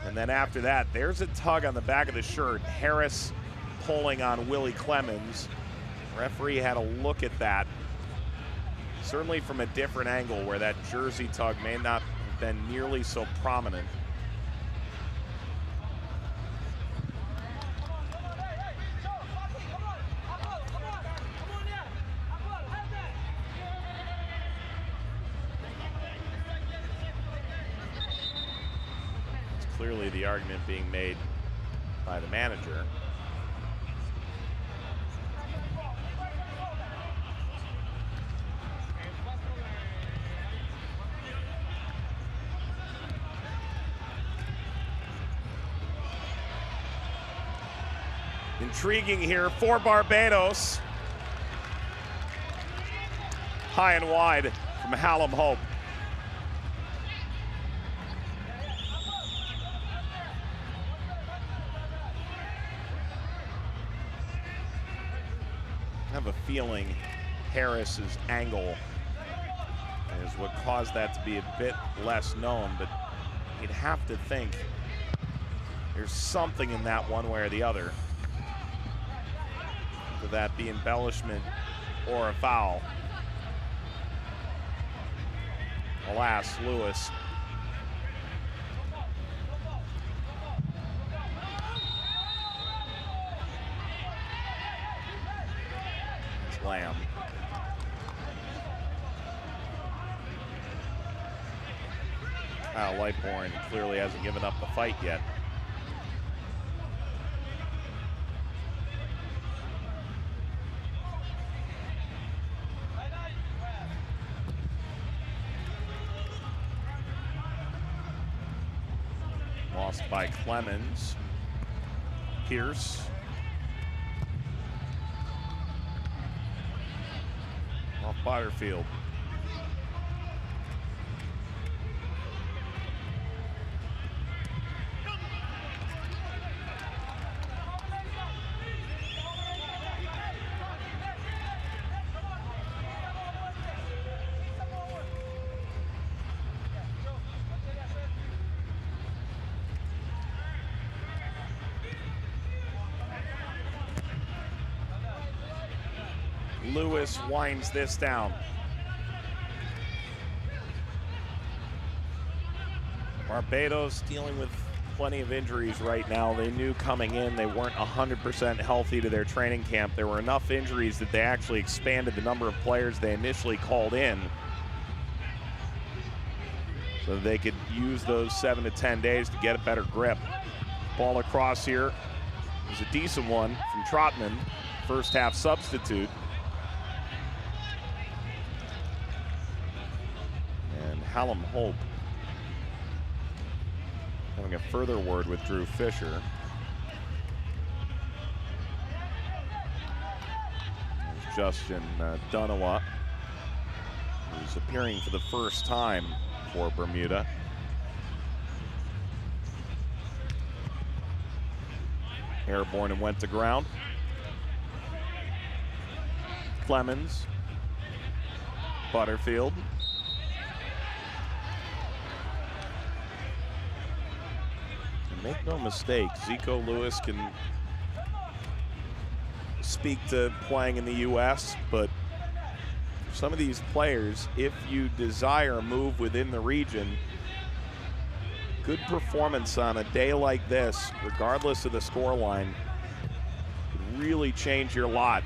And then after that, there's a tug on the back of the shirt. Harris pulling on Willie Clemens. Referee had a look at that, certainly from a different angle where that jersey tug may not have been nearly so prominent. It's clearly the argument being made by the manager. Intriguing here for Barbados. High and wide from Hallam Hope. I have a feeling Harris's angle is what caused that to be a bit less known, but you'd have to think there's something in that one way or the other. Would that be embellishment or a foul? Alas, Lewis. It's Lamb. Kyle Lightbourne clearly hasn't given up the fight yet. Lost by Clemens. Pierce. Off Butterfield. Lewis winds this down. Barbados dealing with plenty of injuries right now. They knew coming in they weren't 100% healthy to their training camp. There were enough injuries that they actually expanded the number of players they initially called in so that they could use those 7 to 10 days to get a better grip. Ball across here is a decent one from Trotman, first half substitute. Hallam Hope having a further word with Drew Fisher. There's Justin Dunawa, who's appearing for the first time for Bermuda. Airborne and went to ground. Clemens, Butterfield. make no mistake, Zico Lewis can speak to playing in the U.S., but for some of these players, if you desire a move within the region, good performance on a day like this, regardless of the scoreline, could really change your lot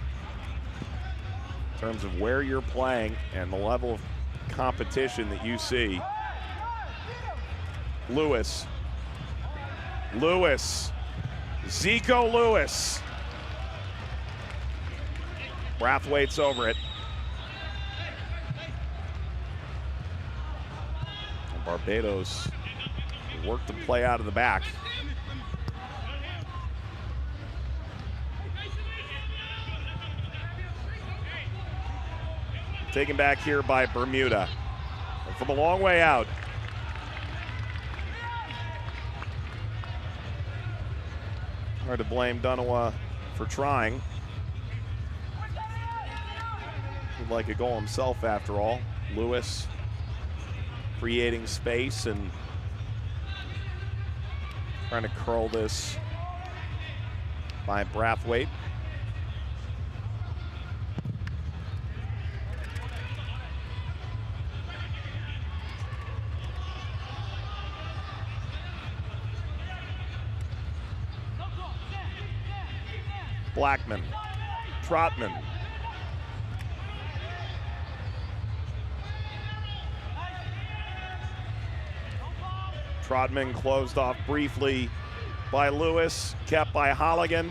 in terms of where you're playing and the level of competition that you see. Lewis, Zico Lewis. Brathwaite's over it. And Barbados work to play out of the back. Taken back here by Bermuda. And from a long way out. Hard to blame Dunawa for trying. He'd like a goal himself after all. Lewis creating space and trying to curl this by Brathwaite. Blackman, Trotman. Trotman closed off briefly by Lewis, kept by Holligan.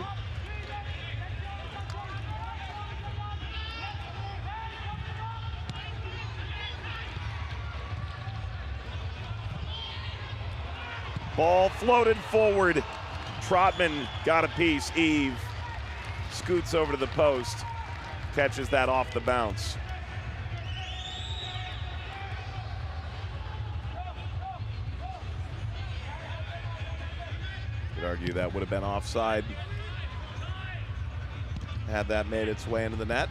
Ball floated forward. Trotman got a piece. Eve scoots over to the post, catches that off the bounce. Could argue that would have been offside had that made its way into the net.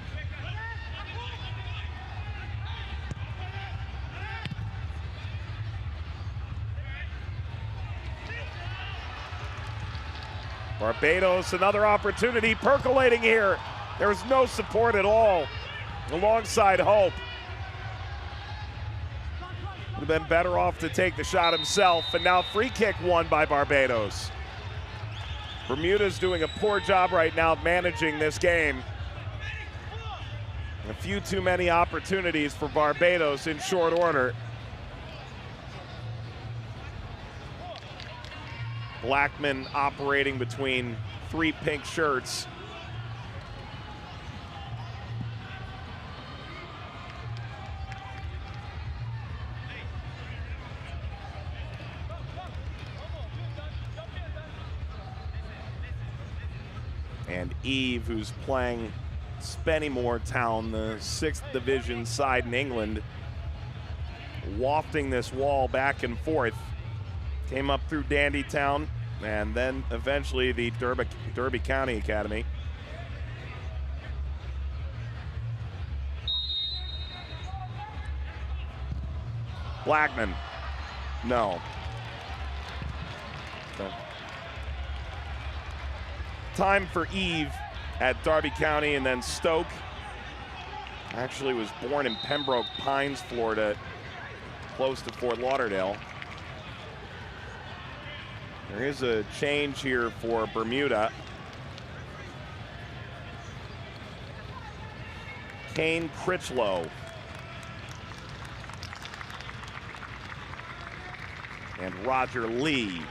Barbados, another opportunity percolating here. There was no support at all alongside Hope. Would have been better off to take the shot himself, and now free kick won by Barbados. Bermuda's doing a poor job right now managing this game. A few too many opportunities for Barbados in short order. Blackman operating between three pink shirts. And Eve, who's playing Spennymoor Town, the 6th division side in England, wafting this wall back and forth. Came up through Dandytown and then eventually the Derby County Academy. Blackman, no. Time for Eve at Derby County, and then Stoke. Actually was born in Pembroke Pines, Florida, close to Fort Lauderdale. There is a change here for Bermuda. Kane Critchlow. And Roger Lee.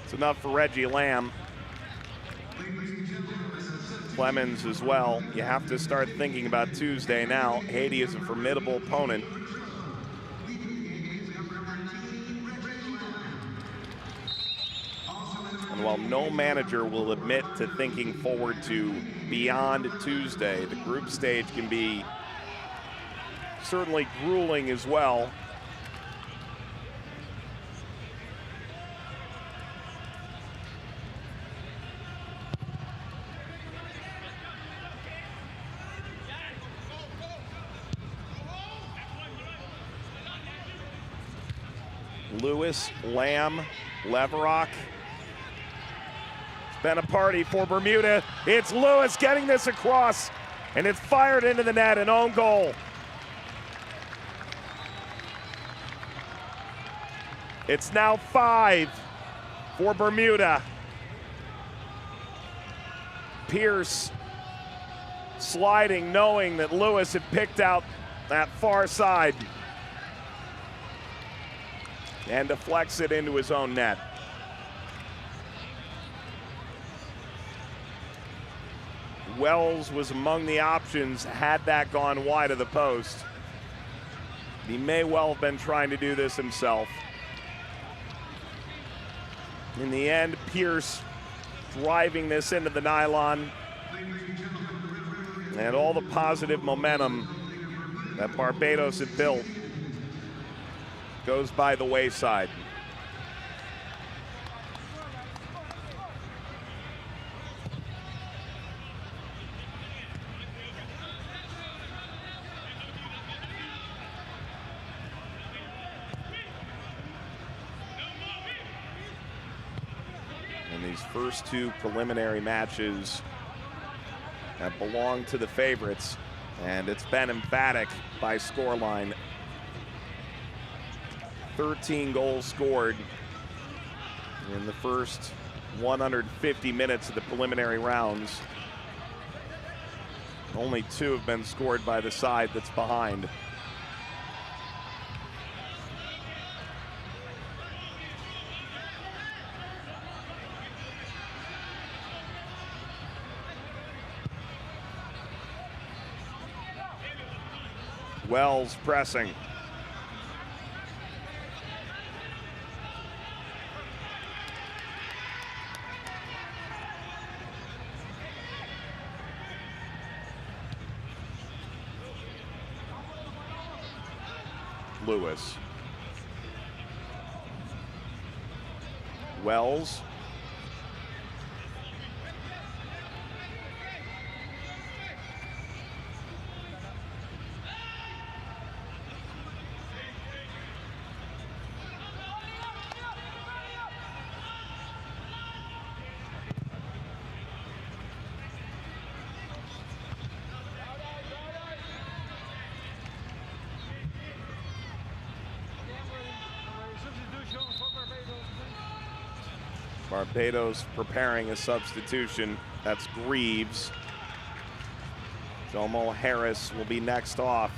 It's enough for Reggie Lamb. Clemens as well. You have to start thinking about Tuesday now. Haiti is a formidable opponent. And while no manager will admit to thinking forward to beyond Tuesday, the group stage can be certainly grueling as well. Lewis, Lamb, Leverock. It's been a party for Bermuda. It's Lewis getting this across, and it's fired into the net, an own goal. It's now 5 for Bermuda. Pierce sliding, knowing that Lewis had picked out that far side, and deflects it into his own net. Wells was among the options had that gone wide of the post. He may well have been trying to do this himself. In the end, Pierce driving this into the nylon, and all the positive momentum that Barbados had built goes by the wayside. And these first 2 preliminary matches that belong to the favorites, and it's been emphatic by scoreline. 13 goals scored in the first 150 minutes of the preliminary rounds. Only 2 have been scored by the side that's behind. Wells pressing. Lewis. Wells. Barbados preparing a substitution. That's Greaves. Jomo Harris will be next off.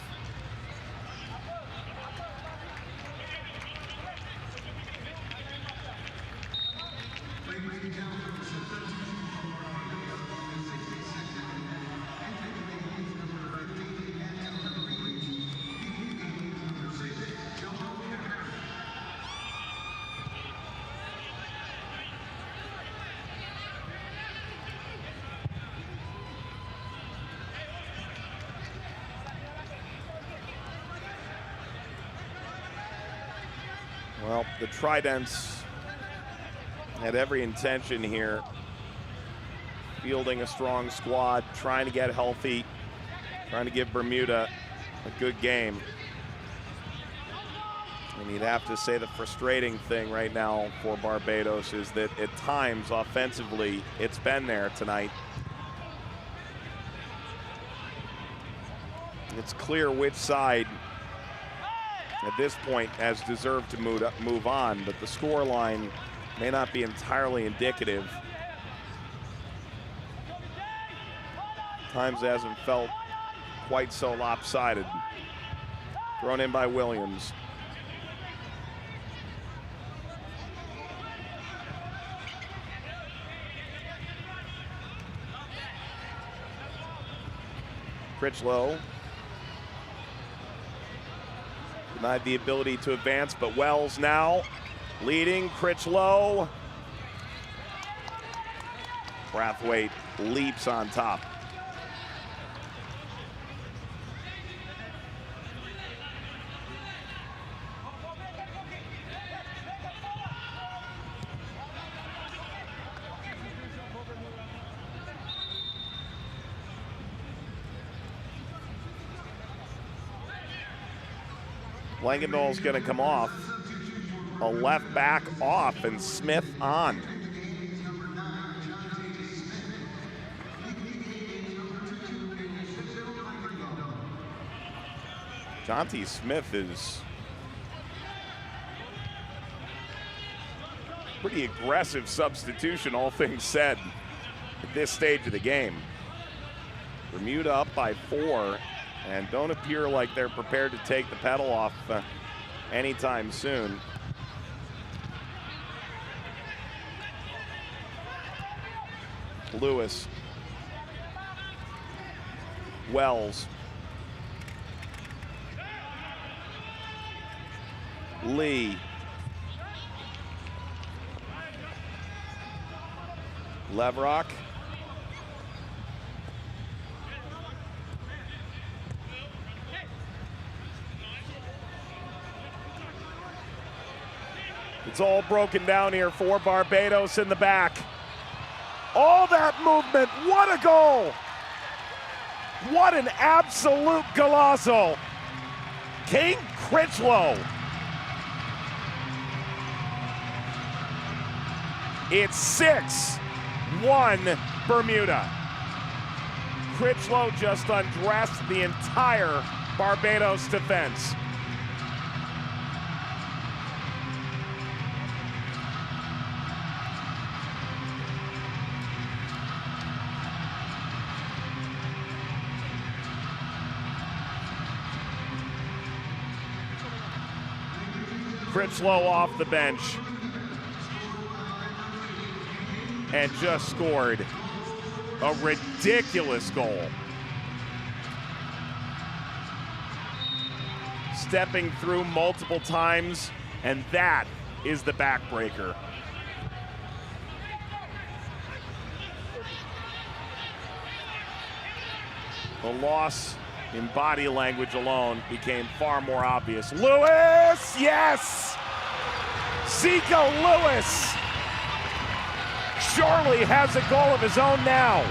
Well, the Tridents had every intention here, fielding a strong squad, trying to get healthy, trying to give Bermuda a good game. And you'd have to say the frustrating thing right now for Barbados is that at times offensively, it's been there tonight. It's clear which side at this point has deserved to move on, but the score line may not be entirely indicative. Times it hasn't felt quite so lopsided. Thrown in by Williams. Critchlow denied the ability to advance, but Wells now leading. Critchlow. Brathwaite leaps on top. Langendal's going to come off. a left back off and Smith on. Jonty Smith is pretty aggressive substitution, all things said, at this stage of the game. Bermuda up by 4 and don't appear like they're prepared to take the pedal off anytime soon. Lewis. Wells. Lee. Levrock. It's all broken down here for Barbados in the back. All that movement, what a goal! What an absolute golazo! King Critchlow. It's 6-1 Bermuda. Critchlow just undressed the entire Barbados defense. Critchlow off the bench and just scored a ridiculous goal. Stepping through multiple times, and that is the backbreaker. The loss in body language alone became far more obvious. Lewis, yes! Seco Lewis surely has a goal of his own now.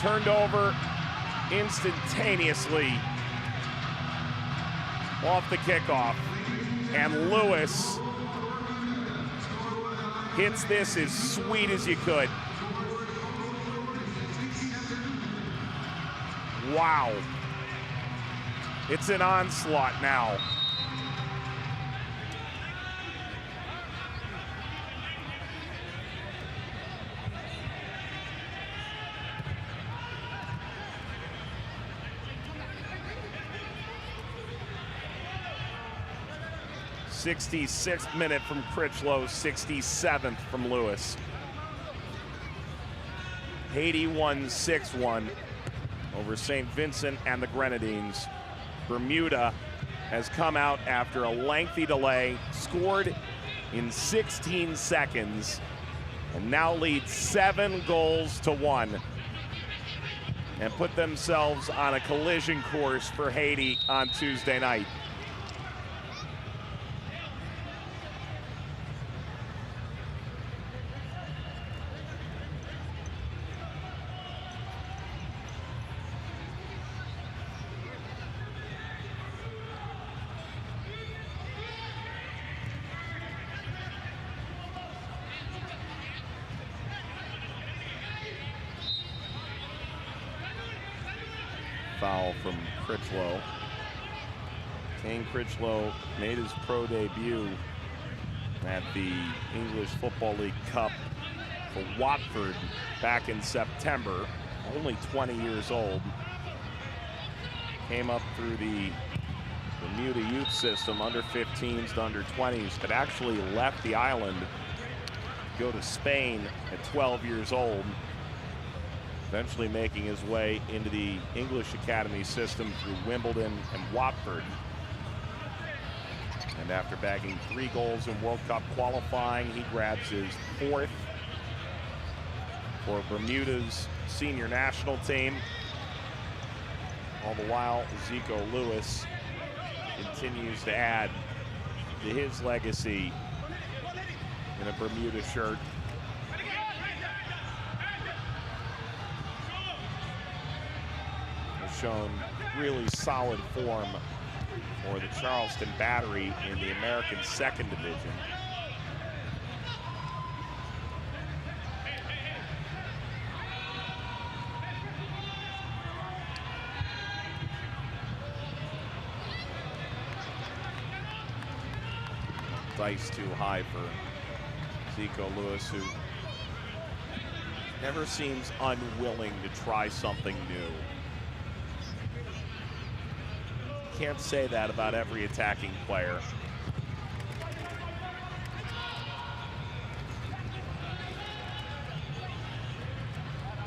Turned over instantaneously off the kickoff, and Lewis hits this as sweet as you could. Wow. It's an onslaught now. '66th minute from Critchlow, 67th from Lewis. Haiti won 6-1 over St. Vincent and the Grenadines. Bermuda has come out after a lengthy delay, scored in 16 seconds, and now leads 7-1 and put themselves on a collision course for Haiti on Tuesday night. Foul from Critchlow. King Critchlow made his pro debut at the English Football League Cup for Watford back in September. Only 20 years old. Came up through the Bermuda youth system, under 15s to under 20s, but actually left the island to go to Spain at 12 years old. Eventually making his way into the English Academy system through Wimbledon and Watford. And after bagging 3 goals in World Cup qualifying, he grabs his 4th for Bermuda's senior national team. All the while, Zico Lewis continues to add to his legacy in a Bermuda shirt. Has shown really solid form for the Charleston Battery in the American 2nd Division. Dice too high for Zico Lewis, who never seems unwilling to try something new. Can't say that about every attacking player.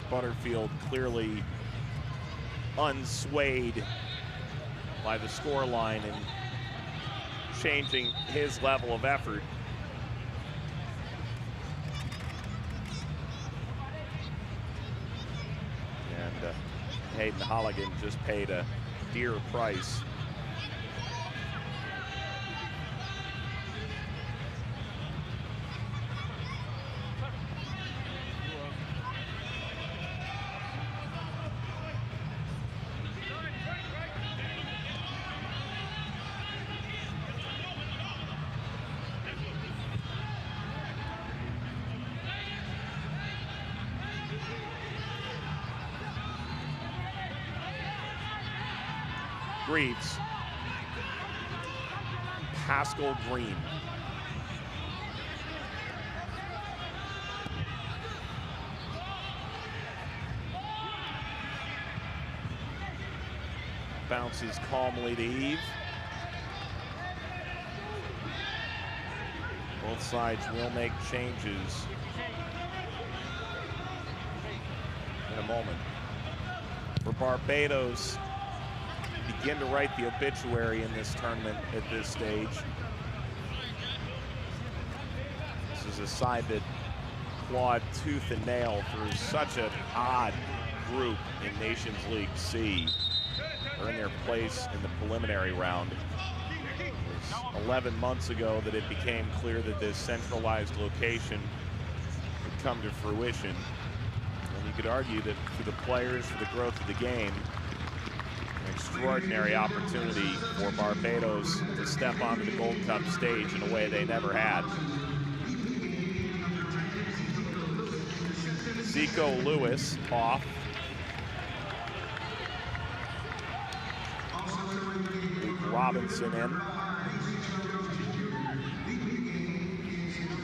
Butterfield clearly unswayed by the scoreline and changing his level of effort. And Hayden Holligan just paid a dear price. Greaves, Pascal Green. Bounces calmly to Eve. Both sides will make changes in a moment. For Barbados, begin to write the obituary in this tournament at this stage. This is a side that clawed tooth and nail through such an odd group in Nations League C. Earned their place in the preliminary round. It was 11 months ago that it became clear that this centralized location would come to fruition. And you could argue that for the players, for the growth of the game, an extraordinary opportunity for Barbados to step onto the Gold Cup stage in a way they never had. Zico Lewis off. Luke Robinson in.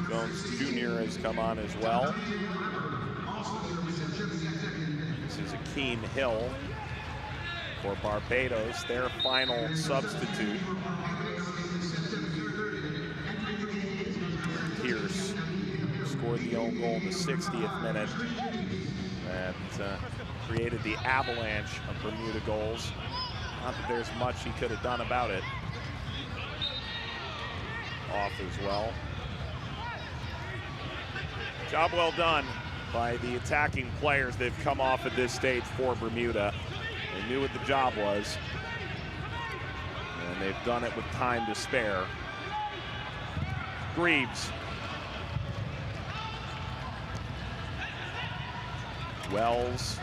Jones Jr. has come on as well. This is Akeem Hill for Barbados, their final substitute. Pierce scored the own goal in the 60th minute that created the avalanche of Bermuda goals. Not that there's much he could have done about it. Off as well. Job well done by the attacking players that have come off at this stage for Bermuda. They knew what the job was, and they've done it with time to spare. Greaves. Wells.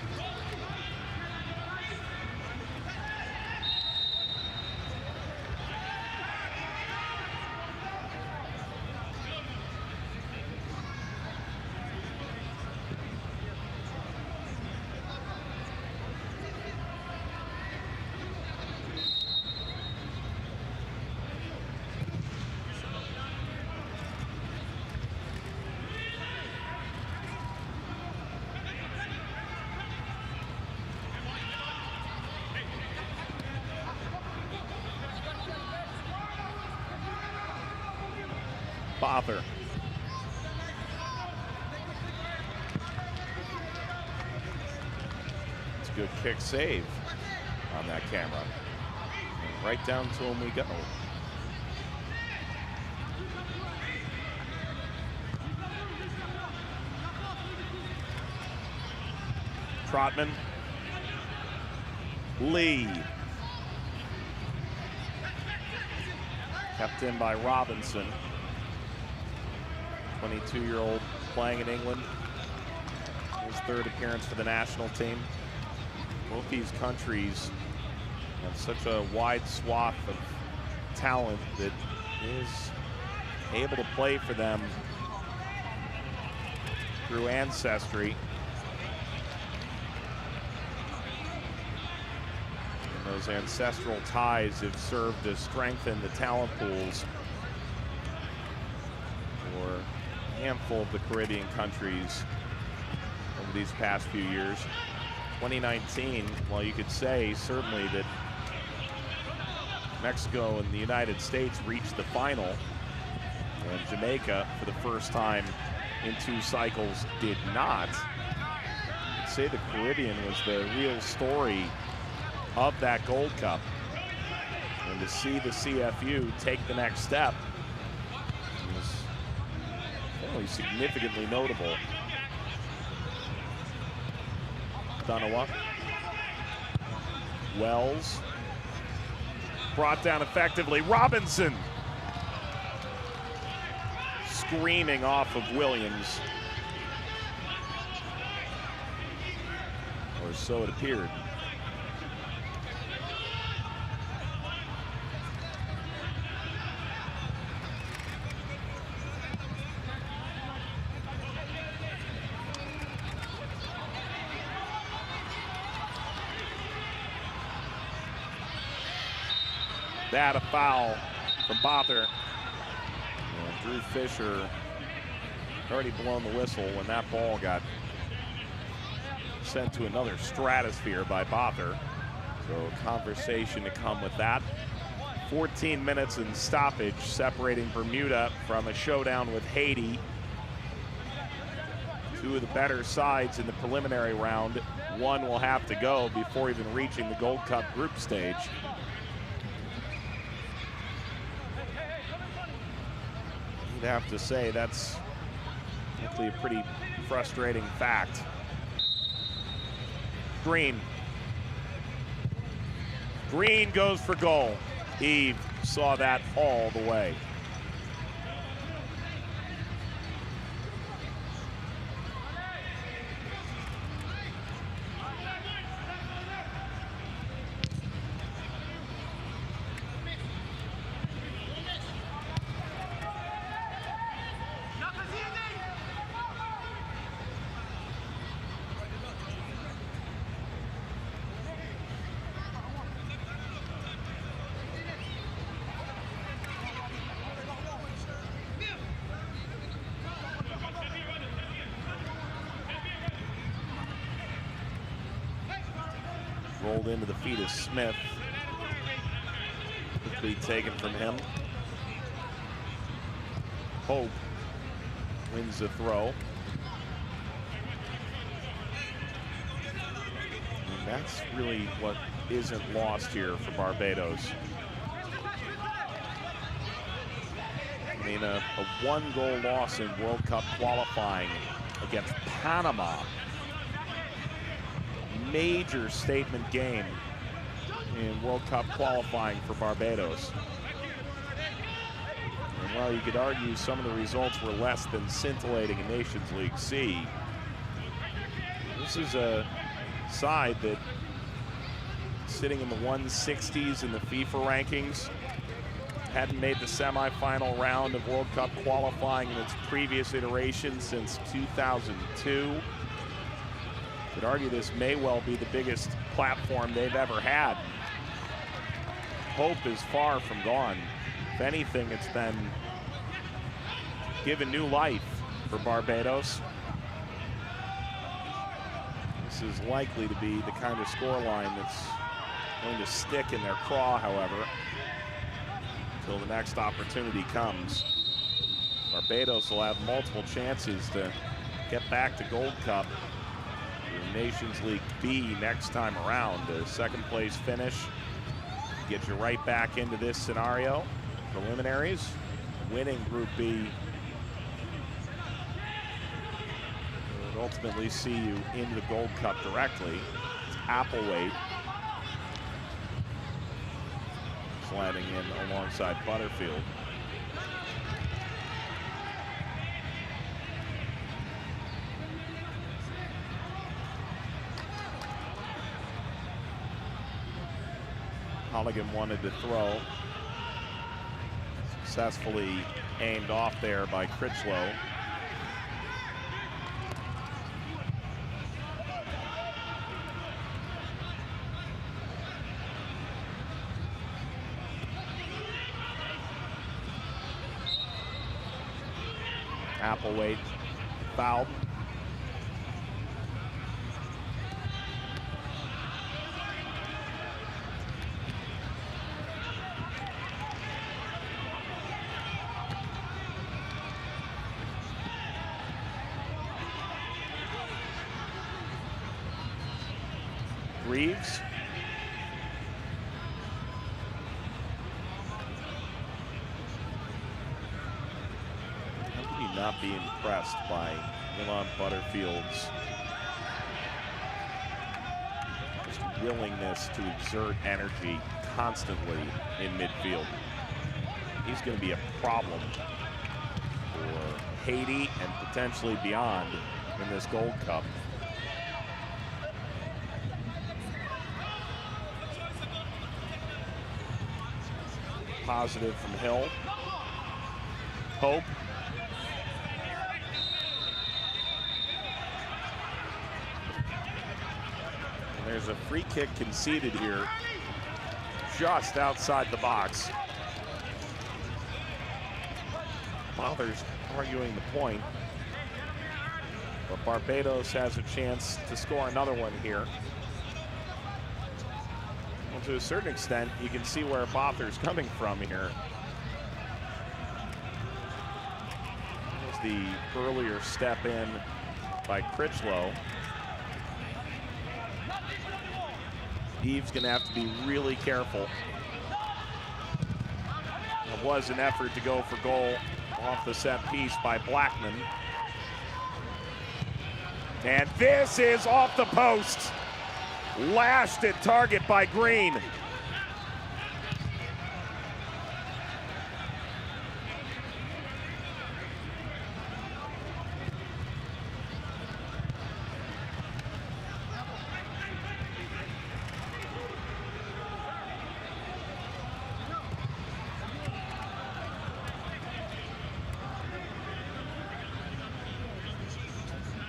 Bother. It's a good kick save on that camera. And right down to him we go. Trotman. Lee. Kept in by Robinson. 22-year-old playing in England. His third appearance for the national team. Both these countries have such a wide swath of talent that is able to play for them through ancestry. And those ancestral ties have served to strengthen the talent pools for a handful of the Caribbean countries over these past few years. 2019, well, you could say certainly that Mexico and the United States reached the final, and Jamaica, for the first time in 2 cycles, did not. I'd say the Caribbean was the real story of that Gold Cup. And to see the CFU take the next step was fairly significantly notable. Donowa. Wells. Brought down effectively. Robinson. Screaming off of Williams. Or so it appeared. That a foul from Bother. Drew Fisher already blown the whistle when that ball got sent to another stratosphere by Bother. So a conversation to come with that. 14 minutes in stoppage separating Bermuda from a showdown with Haiti. 2 of the better sides in the preliminary round. 1 will have to go before even reaching the Gold Cup group stage. You'd have to say that's actually a pretty frustrating fact. Green. Green goes for goal. Eve saw that all the way. Rolled into the feet of Smith. Quickly taken from him. Hope wins the throw. And that's really what isn't lost here for Barbados. I mean, a 1-goal loss in World Cup qualifying against Panama. Major statement game in World Cup qualifying for Barbados. And while you could argue some of the results were less than scintillating in Nations League C, this is a side that sitting in the 160s in the FIFA rankings, hadn't made the semifinal round of World Cup qualifying in its previous iteration since 2002. Could argue this may well be the biggest platform they've ever had. Hope is far from gone. If anything, it's been given new life for Barbados. This is likely to be the kind of scoreline that's going to stick in their craw, however, until the next opportunity comes. Barbados will have multiple chances to get back to Gold Cup. Nations League B next time around. A second place finish gets you right back into this scenario. Preliminaries, winning Group B would ultimately see you into the Gold Cup directly. It's Appleweight. sliding in alongside Butterfield. Holligan wanted to throw. Successfully aimed off there by Critchlow. Applewhite fouled. Reeves. How can you not be impressed by Milan Butterfield's just willingness to exert energy constantly in midfield? He's going to be a problem for Haiti and potentially beyond in this Gold Cup. Positive from Hill. Hope. And there's a free kick conceded here just outside the box. Father's arguing the point, but Barbados has a chance to score another one here. Well, to a certain extent, you can see where Bother's coming from here. There's the earlier step in by Critchlow. Eve's gonna have to be really careful. It was an effort to go for goal off the set piece by Blackman. And this is off the post. Lashed at target by Green.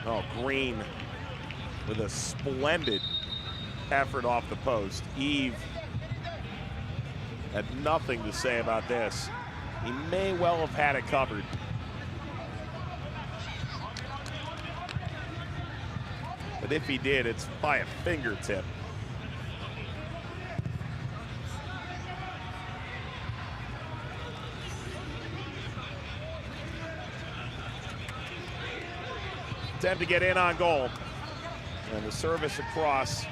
Oh, Green with a splendid effort off the post. Eve had nothing to say about this. He may well have had it covered. But if he did, it's by a fingertip. Attempt to get in on goal. And the service across.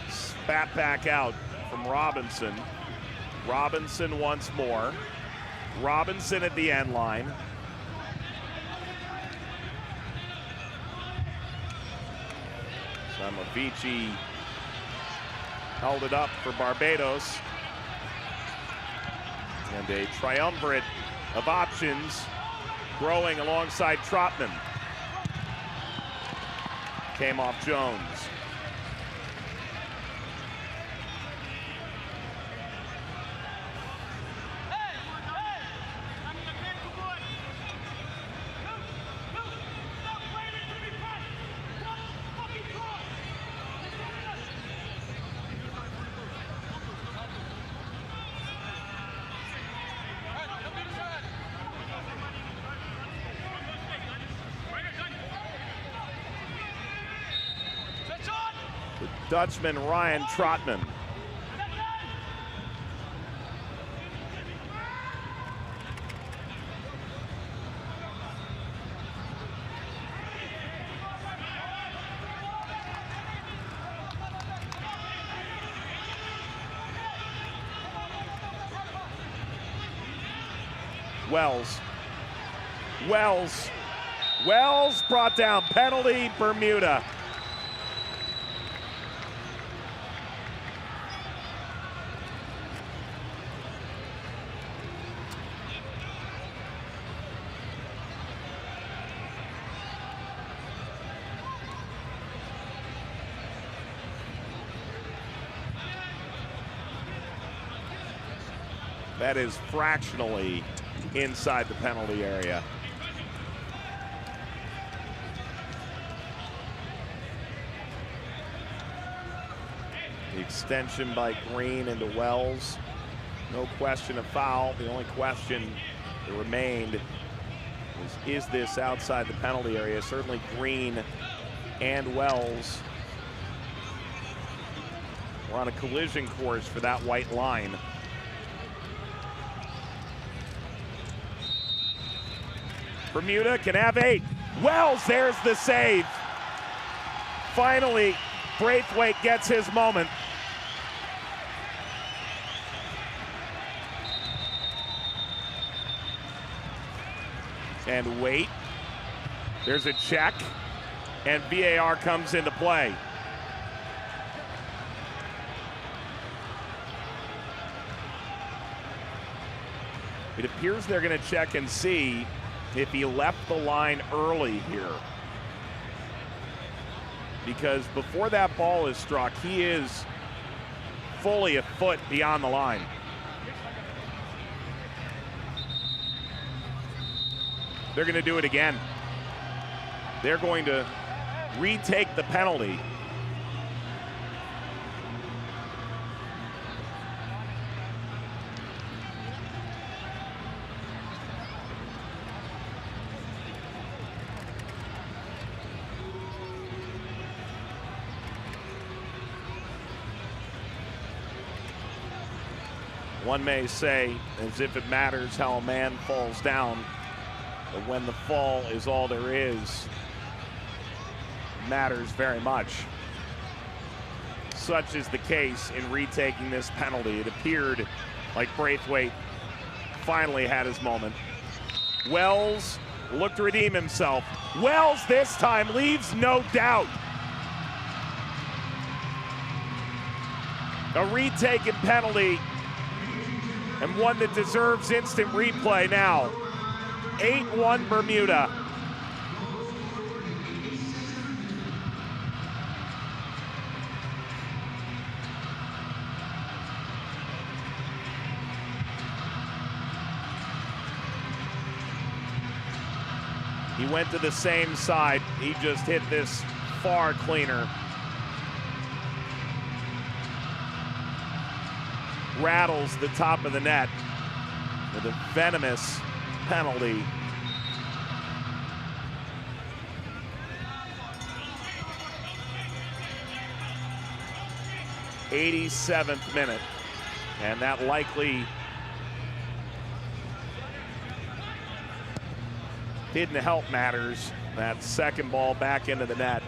Spat back out from Robinson. Robinson once more. Robinson at the end line. Samavici held it up for Barbados. And a triumvirate of options growing alongside Trotman. Came off Jones. Dutchman Ryan Trotman. Wells brought down, penalty, Bermuda. That is fractionally inside the penalty area. The extension by Green into Wells. No question of foul. The only question that remained is this outside the penalty area? Certainly Green and Wells were on a collision course for that white line. Bermuda can have 8. Wells, there's the save. Finally, Braithwaite gets his moment. And wait, there's a check, and VAR comes into play. It appears they're going to check and see if he left the line early here. Because before that ball is struck, he is fully a foot beyond the line. They're going to do it again. They're going to retake the penalty. One may say, as if it matters how a man falls down, but when the fall is all there is, it matters very much. Such is the case in retaking this penalty. It appeared like Braithwaite finally had his moment. Wells looked to redeem himself. Wells this time leaves no doubt. A retaken penalty, and one that deserves instant replay now. 8-1 Bermuda. He went to the same side. He just hit this far cleaner. Rattles the top of the net with a venomous penalty. '87th minute, and that likely didn't help matters. That second ball back into the net.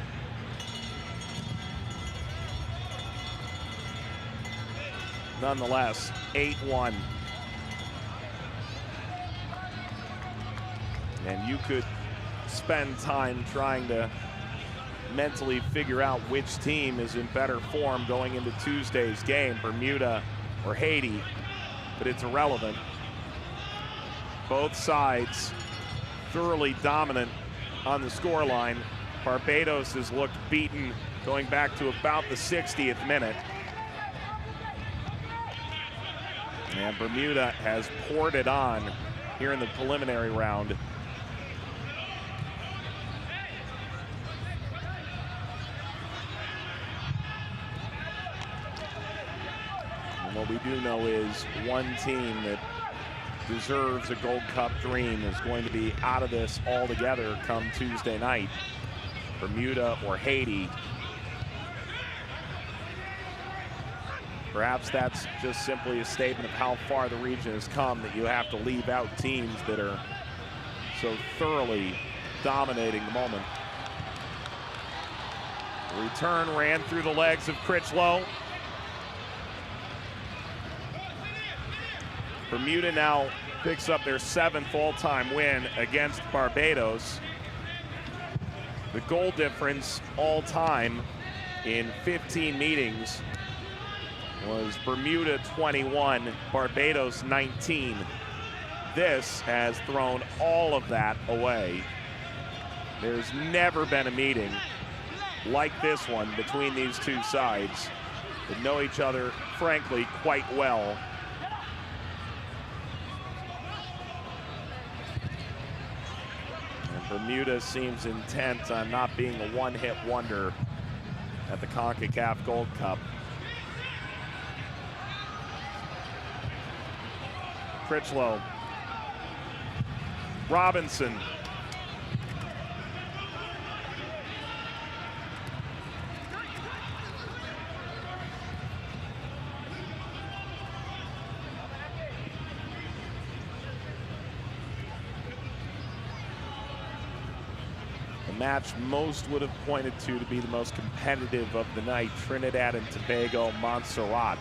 Nonetheless, 8-1. And you could spend time trying to mentally figure out which team is in better form going into Tuesday's game, Bermuda or Haiti, but it's irrelevant. Both sides thoroughly dominant on the scoreline. Barbados has looked beaten going back to about the 60th minute. And Bermuda has poured it on here in the preliminary round. And what we do know is one team that deserves a Gold Cup dream is going to be out of this altogether come Tuesday night. Bermuda or Haiti. Perhaps that's just simply a statement of how far the region has come, that you have to leave out teams that are so thoroughly dominating the moment. The return ran through the legs of Critchlow. Bermuda now picks up their 7th all-time win against Barbados. The goal difference all-time in 15 meetings was Bermuda 21, Barbados 19. This has thrown all of that away. There's never been a meeting like this one between these two sides that know each other, frankly, quite well. Bermuda seems intent on not being a one-hit wonder at the Concacaf Gold Cup. Critchlow. Robinson. The match most would have pointed to be the most competitive of the night. Trinidad and Tobago, Montserrat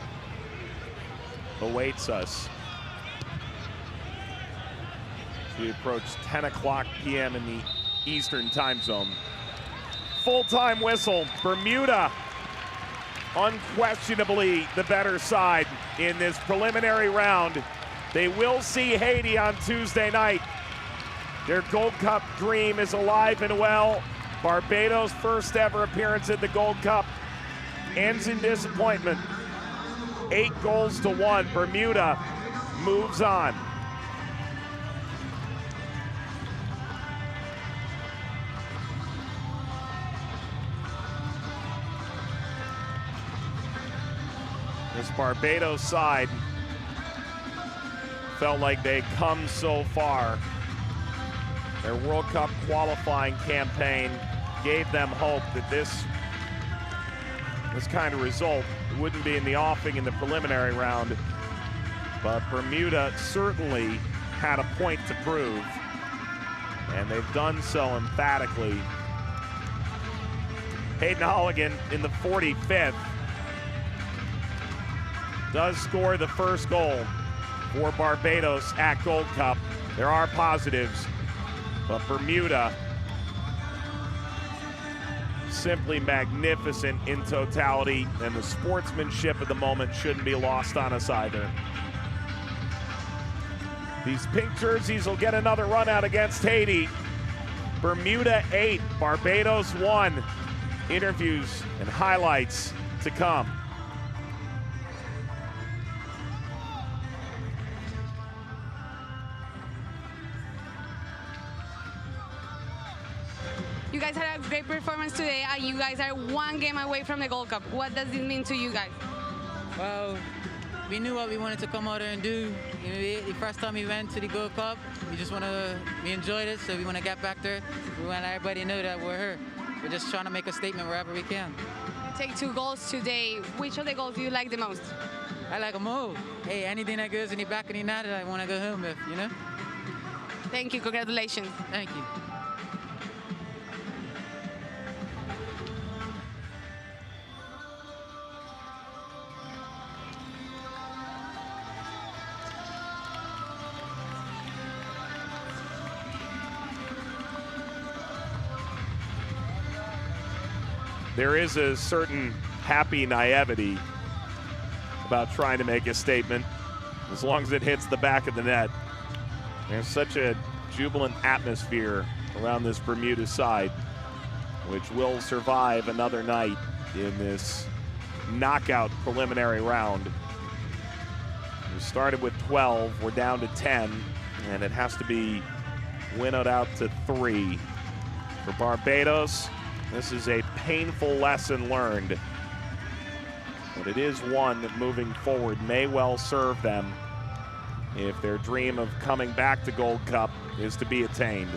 awaits us. We approach 10 o'clock p.m. in the Eastern time zone. Full-time whistle. Bermuda unquestionably the better side in this preliminary round. They will see Haiti on Tuesday night. Their Gold Cup dream is alive and well. Barbados' first ever appearance at the Gold Cup ends in disappointment. 8-1. Bermuda moves on. This Barbados side felt like they'd come so far. Their World Cup qualifying campaign gave them hope that this kind of result wouldn't be in the offing in the preliminary round. But Bermuda certainly had a point to prove, and they've done so emphatically. Hayden Holligan in the 45th does score the first goal for Barbados at Gold Cup. There are positives, but Bermuda simply magnificent in totality, and the sportsmanship of the moment shouldn't be lost on us either. These pink jerseys will get another run out against Haiti. Bermuda 8, Barbados 1. Interviews and highlights to come. You guys had a great performance today, and you guys are one game away from the Gold Cup. What does this mean to you guys? Well, we knew what we wanted to come out there and do. You know, the first time we went to the Gold Cup, we enjoyed it, so we want to get back there. We want to let everybody know that we're here. We're just trying to make a statement wherever we can. Take 2 goals today. Which of the goals do you like the most? I like them all. Hey, anything that goes in the back of the net, I want to go home with, you know? Thank you. Congratulations. Thank you. There is a certain happy naivety about trying to make a statement, as long as it hits the back of the net. There's such a jubilant atmosphere around this Bermuda side, which will survive another night in this knockout preliminary round. We started with 12, we're down to 10, and it has to be winnowed out to 3. For Barbados, this is a painful lesson learned, but it is one that moving forward may well serve them if their dream of coming back to Gold Cup is to be attained.